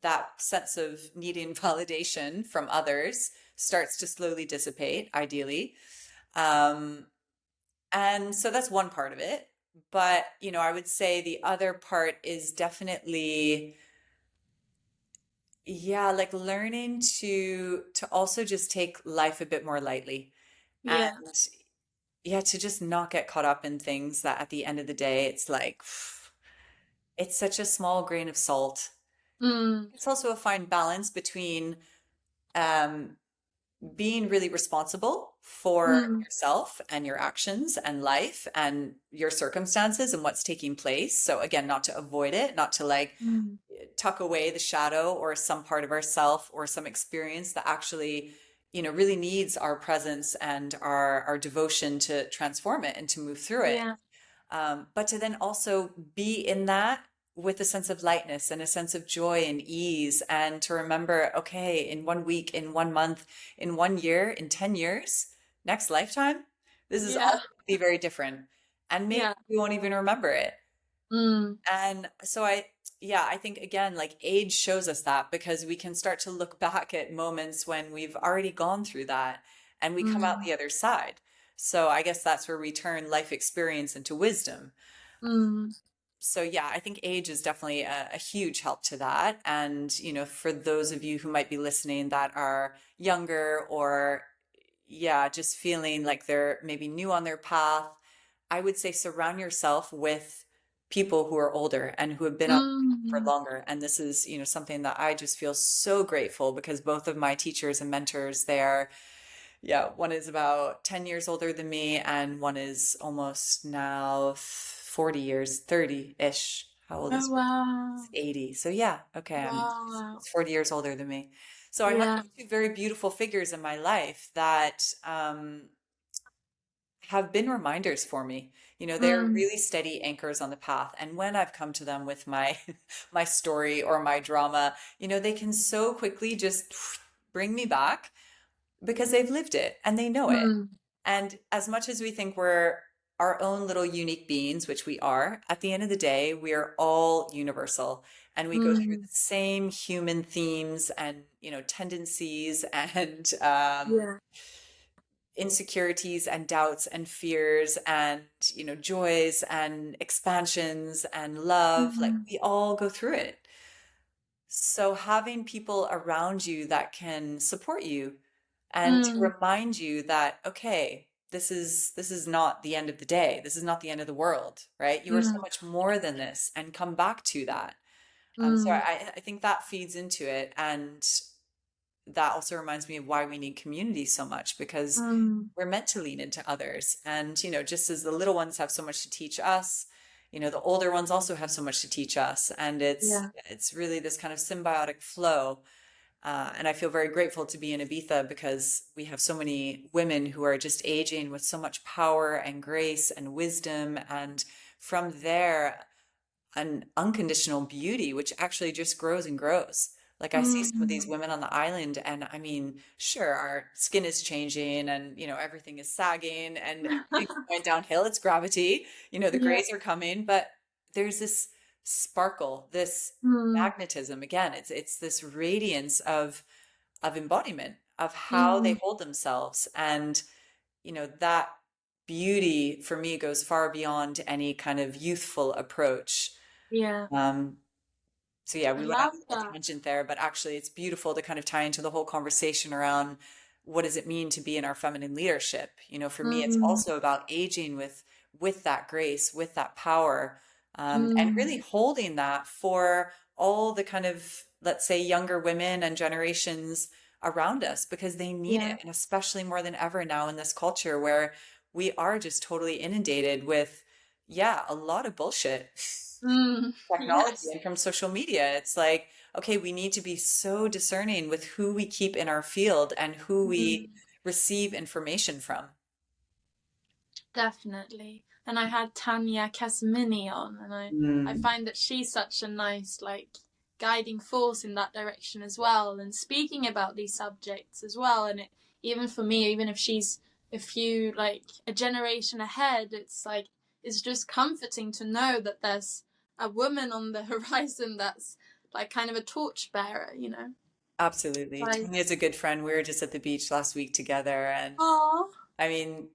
that sense of needing validation from others starts to slowly dissipate, ideally. Um, and so that's one part of it. But, I would say the other part is definitely, yeah, like learning to also just take life a bit more lightly. Yeah. And yeah, to just not get caught up in things that at the end of the day, it's like it's such a small grain of salt. Mm, It's also a fine balance between um being really responsible for mm, yourself and your actions and life and your circumstances and what's taking place. So again, not to avoid it, not to like mm, tuck away the shadow or some part of ourself or some experience that actually, really needs our presence and our devotion to transform it and to move through it. yeah. But to then also be in that with a sense of lightness and a sense of joy and ease, and to remember, okay, in 1 week, in 1 month, in 1 year, in 10 years, next lifetime, this is all Yeah. going to be very different. And maybe Yeah. we won't even remember it. Mm, And so yeah, I think again, like age shows us that because we can start to look back at moments when we've already gone through that and we come out mm, the other side. So I guess that's where we turn life experience into wisdom. mm, So yeah, I think age is definitely a huge help to that. And, for those of you who might be listening that are younger or yeah, just feeling like they're maybe new on their path, I would say surround yourself with people who are older and who have been on the path for mm, longer. And this is, something that I just feel so grateful because both of my teachers and mentors, they're, yeah, one is about 10 years older than me, and one is almost now 40 years, 30-ish. How old oh is wow. 80? So yeah, okay, Wow. he's 40 years older than me. So I have Yeah. these two very beautiful figures in my life that have been reminders for me. They're Mm, really steady anchors on the path. And when I've come to them with my my story or my drama, they can so quickly just bring me back because they've lived it and they know it. mm, And as much as we think we're our own little unique beings, which we are, at the end of the day, we are all universal and we go through Mm. the same human themes and, tendencies and Yeah. insecurities and doubts and fears and, joys and expansions and love. Like Mm. we all go through it. So having people around you that can support you and to Mm. remind you that, okay, this is not the end of the day. This is not the end of the world, right? You are so Mm. much more than this, and come back to that. So Mm. I think that feeds into it, and that also reminds me of why we need community so much, because Mm. we're meant to lean into others. And, just as the little ones have so much to teach us, the older ones also have so much to teach us. And it's Yeah. it's really this kind of symbiotic flow. And I feel very grateful to be in Ibiza because we have so many women who are just aging with so much power and grace and wisdom. And from there, an unconditional beauty, which actually just grows and grows. Like I see some of these Mm. women on the island, and I mean, sure, our skin is changing and, everything is sagging and everything's going downhill. It's gravity, the Yeah. grays are coming, but there's this sparkle, this Mm. magnetism. Again, it's this radiance of embodiment of how they Mm. hold themselves. And, that beauty for me goes far beyond any kind of youthful approach. Yeah. um, so yeah, I we went off love on that. a tangent there, but actually it's beautiful to kind of tie into the whole conversation around what does it mean to be in our feminine leadership? For me, it's Mm. also about aging with that grace, with that power, and Mm. really holding that for all the kind of, let's say, younger women and generations around us, because they need Yeah. it, and especially more than ever now in this culture where we are just totally inundated with, yeah, a lot of bullshit. Mm. Technology Yes. and from social media. It's like, okay, we need to be so discerning with who we keep in our field and who we Mm. receive information from. Definitely. And I had Tanya Casamini on, and I Mm. find that she's such a nice, like, guiding force in that direction as well, and speaking about these subjects as well. And it, even for me, even if she's a few, like, a generation ahead, it's like, it's just comforting to know that there's a woman on the horizon that's, like, kind of a torchbearer. Absolutely. Like, Tanya's a good friend. We were just at the beach last week together, and oh, I mean,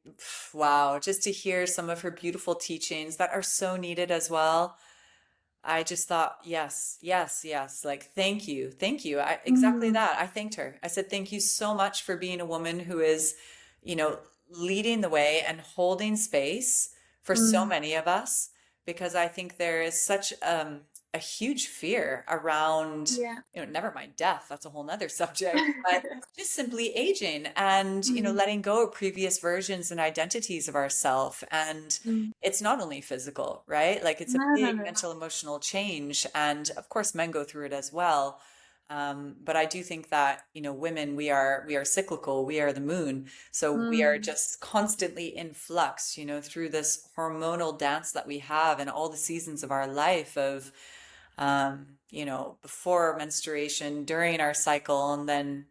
wow, just to hear some of her beautiful teachings that are so needed as well. I just thought, yes, yes, yes. Like, thank you. Thank you. Exactly mm, that. I thanked her. I said, thank you so much for being a woman who is, you know, leading the way and holding space for so mm, many of us, because I think there is such a huge fear around, yeah. never mind death. That's a whole nother subject, but just simply aging and, Mm, letting go of previous versions and identities of ourself. And mm. it's not only physical, right? Like it's a No, no, big no. mental emotional change. And of course, men go through it as well. But I do think that, women, we are cyclical. We are the moon. So we are Mm, just constantly in flux, through this hormonal dance that we have and all the seasons of our life of, before menstruation, during our cycle, and then,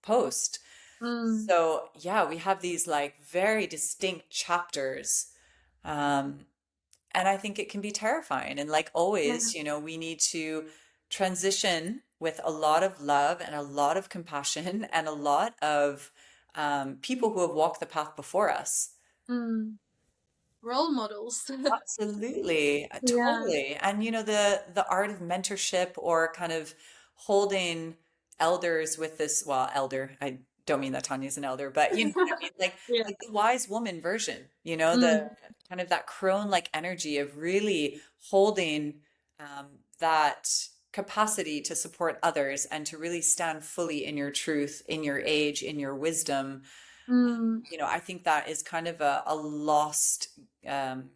post. mm, So yeah, we have these like very distinct chapters. Um, and I think it can be terrifying. And like yeah. always, we need to transition with a lot of love and a lot of compassion and a lot of people who have walked the path before us. Mm. Role models. Absolutely, Yeah. totally. And the art of mentorship, or kind of holding elders with this, well, elder, I don't mean that Tanya's an elder, but you know what I mean? Like Yeah. like the wise woman version, the Mm, kind of that crone-like energy of really holding um, that capacity to support others and to really stand fully in your truth, in your age, in your wisdom. mm, I think that is kind of um,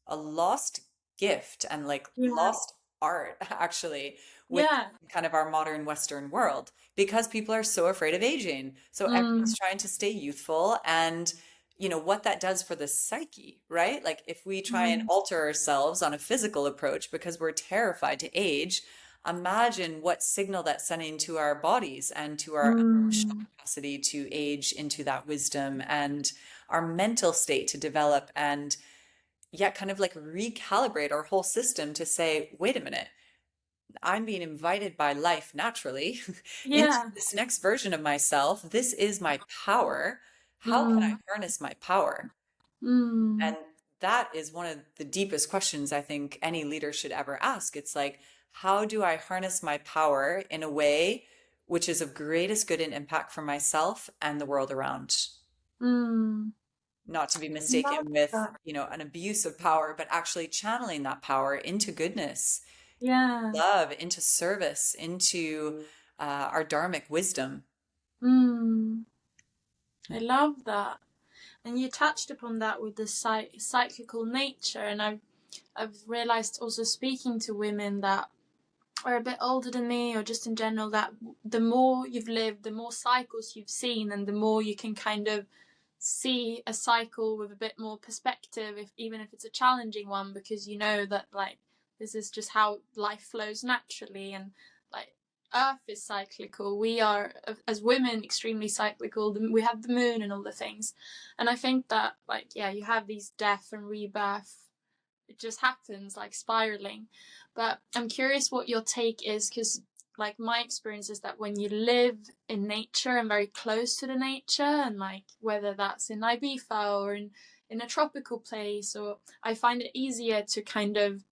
a lost gift and like yeah. lost art actually with Yeah. kind of our modern Western world, because people are so afraid of aging. So Mm, everyone's trying to stay youthful, and what that does for the psyche, right? Like if we try and mm, alter ourselves on a physical approach because we're terrified to age, imagine what signal that's sending to our bodies and to our emotional Mm. capacity to age into that wisdom, and our mental state to develop, and yet kind of like recalibrate our whole system to say, wait a minute, I'm being invited by life naturally into Yeah. this next version of myself. This is my power. How can I Mm. harness my power? Mm. And that is one of the deepest questions I think any leader should ever ask. It's like, how do I harness my power in a way which is of greatest good and impact for myself and the world around? Mm. Not to be Love mistaken with, that. an abuse of power, but actually channeling that power into goodness, Yeah. love, into service, into our dharmic wisdom. Mm. I love that. And you touched upon that with the cyclical nature, and I've realized also speaking to women that are a bit older than me, or just in general, that the more you've lived, the more cycles you've seen, and the more you can kind of see a cycle with a bit more perspective, if even if it's a challenging one, because you know that like this is just how life flows naturally, and like Earth is cyclical. We are, as women, extremely cyclical. We have the moon and all the things, and I think that like yeah, you have these death and rebirth. It just happens like spiraling. But I'm curious what your take is, because like my experience is that when you live in nature and very close to the nature, and like whether that's in Ibiza or in a tropical place, or I find it easier to kind of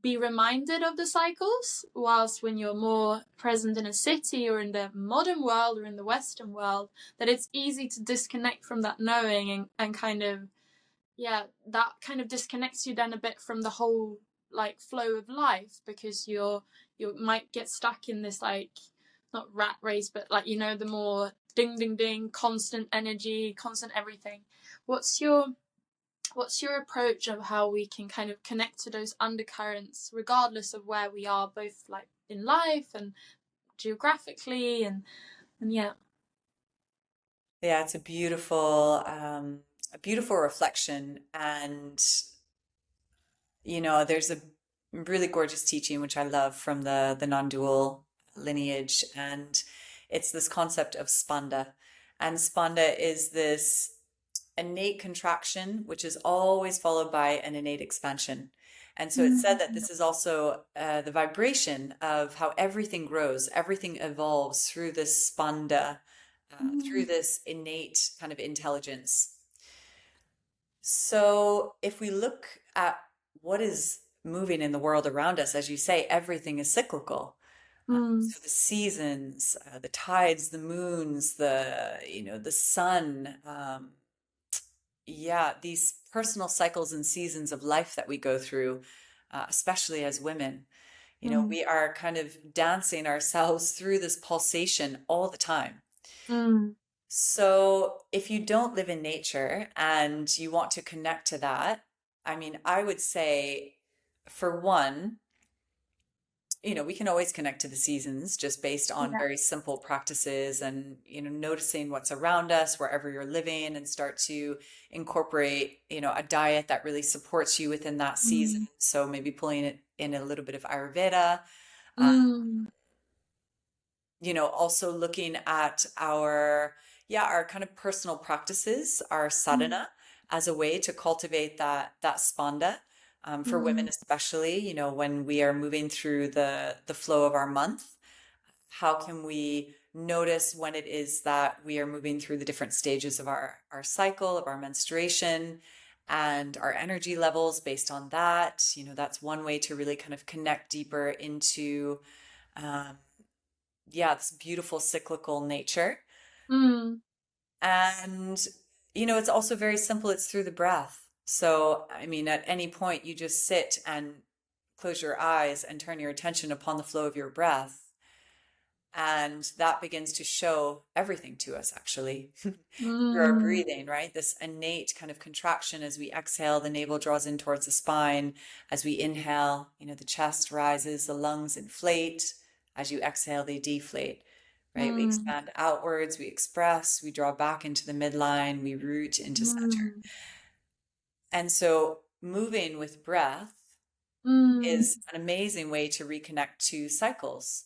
be reminded of the cycles, whilst when you're more present in a city or in the modern world or in the Western world, that it's easy to disconnect from that knowing, and kind of yeah, that kind of disconnects you then a bit from the whole like flow of life, because you might get stuck in this like not rat race, but like the more ding ding ding, constant energy, constant everything. What's your what's your approach of how we can kind of connect to those undercurrents regardless of where we are, both like in life and geographically, and yeah. Yeah, it's a beautiful reflection. And, there's a really gorgeous teaching, which I love, from the non-dual lineage. And it's this concept of spanda. And spanda is this innate contraction, which is always followed by an innate expansion. And so it's said that Mm. this is also the vibration of how everything grows, everything evolves through this spanda, through Mm. this innate kind of intelligence. So if we look at what is moving in the world around us, as you say, everything is cyclical. Mm. So the seasons, the tides, the moons, the sun, yeah, these personal cycles and seasons of life that we go through, especially as women, Mm. we are kind of dancing ourselves through this pulsation all the time. Mm. So if you don't live in nature and you want to connect to that, I mean, I would say, for one, we can always connect to the seasons just based on Yeah. very simple practices, and, noticing what's around us wherever you're living, and start to incorporate, a diet that really supports you within that season. Mm. So maybe pulling it in a little bit of Ayurveda, uh, Mm. also looking at our kind of personal practices, our Mm. sadhana, as a way to cultivate that spanda. For women Mm. especially, when we are moving through the flow of our month, how can we notice when it is that we are moving through the different stages of our cycle, of our menstruation, and our energy levels based on that? That's one way to really kind of connect deeper into, um, this beautiful cyclical nature. Mm. And, it's also very simple. It's through the breath. So, I mean, at any point, you just sit and close your eyes and turn your attention upon the flow of your breath. And that begins to show everything to us, actually, through our Mm. breathing, right? This innate kind of contraction as we exhale, the navel draws in towards the spine. As we inhale, the chest rises, the lungs inflate. As you exhale, they deflate, right? We Mm. expand outwards, we express, we draw back into the midline, we root into center. Mm. And so moving with breath is an amazing way to reconnect to cycles,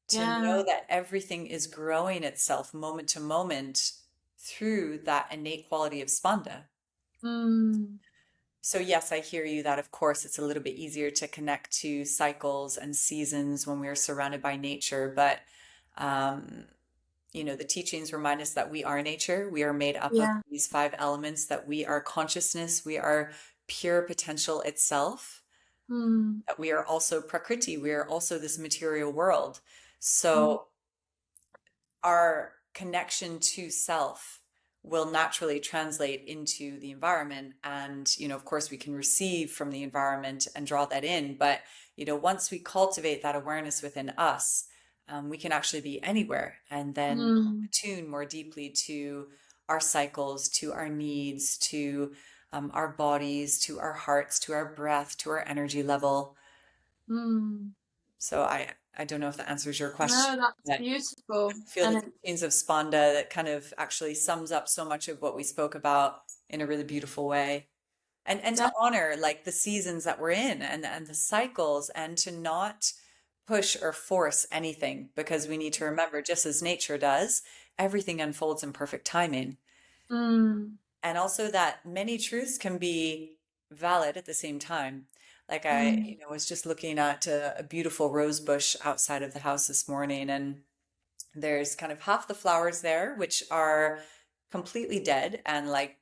to know Yeah. that everything is growing itself moment to moment through that innate quality of spanda. Mm. So yes, I hear you that of course it's a little bit easier to connect to cycles and seasons when we're surrounded by nature, but um, the teachings remind us that we are nature. We are made up of Yeah. these five elements, that we are consciousness, we are pure potential itself, Mm. that we are also prakriti, we are also this material world. Mm. So our connection to self will naturally translate into the environment. And, of course, we can receive from the environment and draw that in. But, once we cultivate that awareness within us, we can actually be anywhere and then Mm. attune more deeply to our cycles, to our needs, to our bodies, to our hearts, to our breath, to our energy level. Mm. So I don't know if that answers your question, No, that's but beautiful. I feel And the it, teachings of Spanda that kind of actually sums up so much of what we spoke about in a really beautiful way. And to that, honor like the seasons that we're in and the cycles, and to not push or force anything, because we need to remember, just as nature does, everything unfolds in perfect timing. mm. And also that many truths can be valid at the same time. Like I, Mm. was just looking at a beautiful rose bush outside of the house this morning, and there's kind of half the flowers there, which are completely dead and like,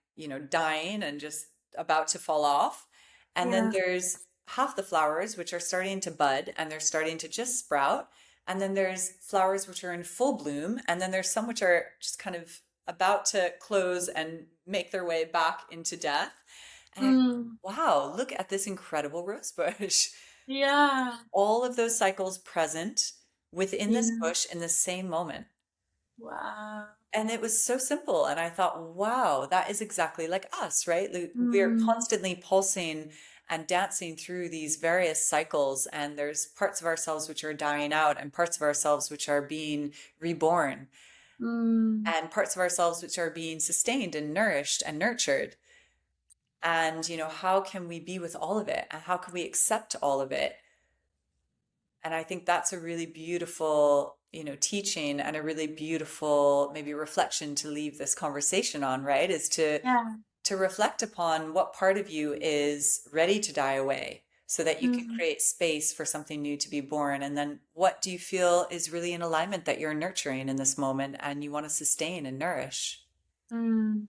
dying and just about to fall off. And then Yeah. there's half the flowers, which are starting to bud and they're starting to just sprout. And then there's flowers which are in full bloom. And then there's some which are just kind of about to close and make their way back into death. And Mm. wow, look at this incredible rose bush. Yeah. All of those cycles present within this Yeah. bush in the same moment. Wow. And it was so simple. And I thought, wow, that is exactly like us, right? We are Mm. constantly pulsing and dancing through these various cycles. And there's parts of ourselves which are dying out, and parts of ourselves which are being reborn, Mm. and parts of ourselves which are being sustained and nourished and nurtured. And, how can we be with all of it? And how can we accept all of it? And I think that's a really beautiful, teaching, and a really beautiful maybe reflection to leave this conversation on, right? Is Yeah. to reflect upon what part of you is ready to die away so that you can Mm. create space for something new to be born. And then what do you feel is really in alignment that you're nurturing in this moment and you want to sustain and nourish? Mm.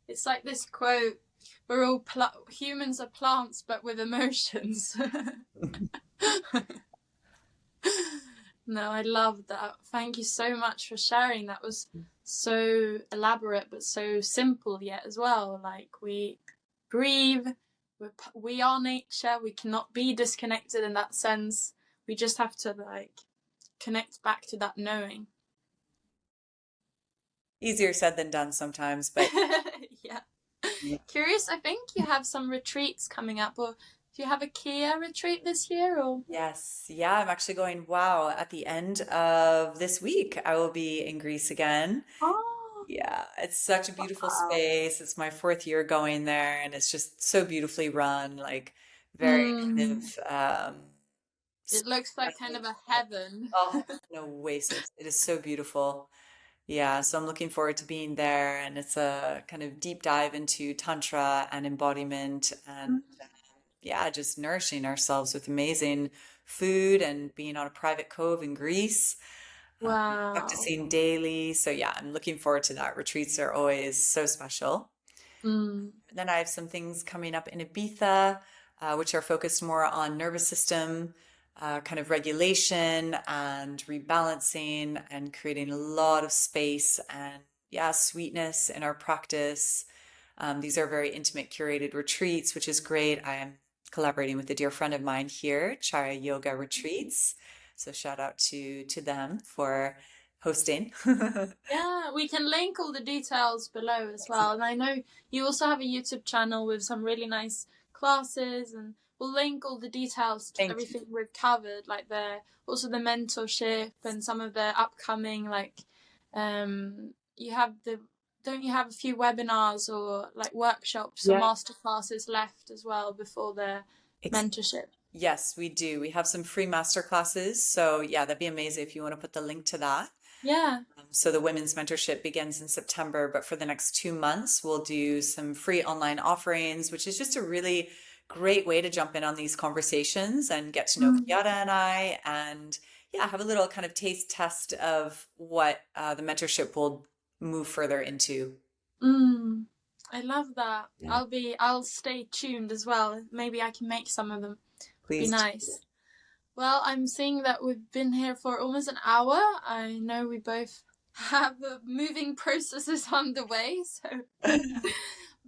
It's like this quote: "We're all humans are plants, but with emotions." No, I love that. Thank you so much for sharing. That was so elaborate, but so simple yet as well. Like, we breathe, we are nature. We cannot be disconnected in that sense. We just have to like connect back to that knowing. Easier said than done sometimes, but Yeah. yeah. Curious, I think you have some retreats coming up, or do you have a Kia retreat this year, or? Yes. Yeah, I'm actually going, wow, at the end of this week, I will be in Greece again. Oh, Yeah, it's such a beautiful wow. space. It's my fourth year going there, and it's just so beautifully run, like very kind Mm. of It looks like kind of a heaven. oh, no, oasis. It is so beautiful. Yeah, so I'm looking forward to being there, and it's a kind of deep dive into tantra and embodiment, and yeah, just nourishing ourselves with amazing food and being on a private cove in Greece, Wow. practicing daily. So yeah, I'm looking forward to that. Retreats are always so special. Mm. Then I have some things coming up in Ibiza, which are focused more on nervous system, kind of regulation and rebalancing, and creating a lot of space and yeah, sweetness in our practice. These are very intimate, curated retreats, which is great. I am collaborating with a dear friend of mine here, Chara Yoga Retreats. So shout out to them for hosting. Yeah, we can link all the details below as well. And I know you also have a YouTube channel with some really nice classes, and we'll link all the details to Thank you. everything we've covered, like the mentorship and some of the upcoming you have the don't you have a few webinars or like workshops or Yeah. master classes left as well before the mentorship? Yes, we do. We have some free master classes. So yeah, that'd be amazing if you want to put the link to that. Yeah. So the women's mentorship begins in September, but for the next 2 months, we'll do some free online offerings, which is just a really great way to jump in on these conversations and get to know Mm. Kiara and I, and yeah, have a little kind of taste test of what the mentorship will move further into. Mm. I love that. Yeah, I'll stay tuned as well. Maybe I can make some of them. Be please. nice. Well, I'm seeing that we've been here for almost an hour. I know we both have moving processes on the way, so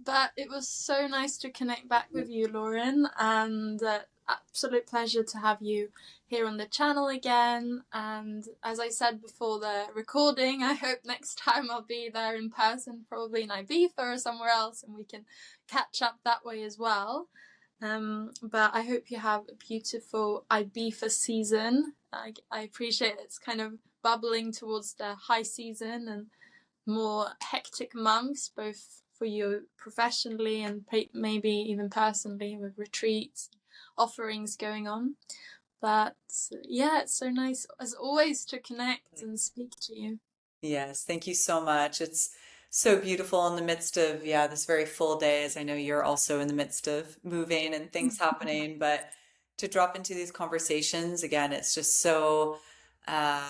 but it was so nice to connect back with you, Lauren, and absolute pleasure to have you here on the channel again. And as I said before the recording, I hope next time I'll be there in person, probably in Ibiza or somewhere else, and we can catch up that way as well. But I hope you have a beautiful Ibiza season. I appreciate it's kind of bubbling towards the high season and more hectic months, both for you professionally and maybe even personally, with retreats, offerings going on. But yeah, it's so nice as always to connect and speak to you. Yes, thank you so much. It's so beautiful in the midst of, yeah, this very full day, as I know you're also in the midst of moving and things happening, but to drop into these conversations again, it's just uh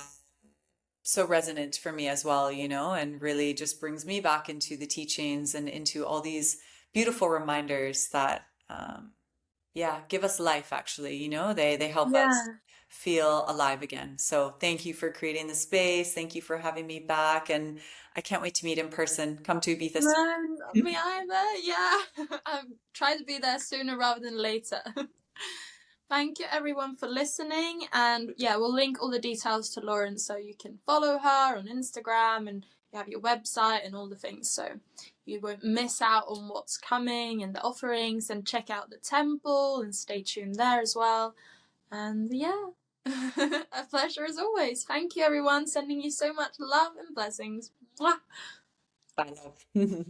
so resonant for me as well, and really just brings me back into the teachings and into all these beautiful reminders that yeah, give us life actually, they help us Yeah. feel alive again. So thank you for creating the space. Thank you for having me back. And I can't wait to meet in person. Come to Ibiza No, not soon. me either. Yeah. I'm trying to be there sooner rather than later. Thank you everyone for listening, and yeah, we'll link all the details to Lauren so you can follow her on Instagram, and you have your website and all the things so you won't miss out on what's coming and the offerings, and check out the temple and stay tuned there as well. And yeah, a pleasure as always. Thank you everyone, sending you so much love and blessings. Mwah! Bye, love.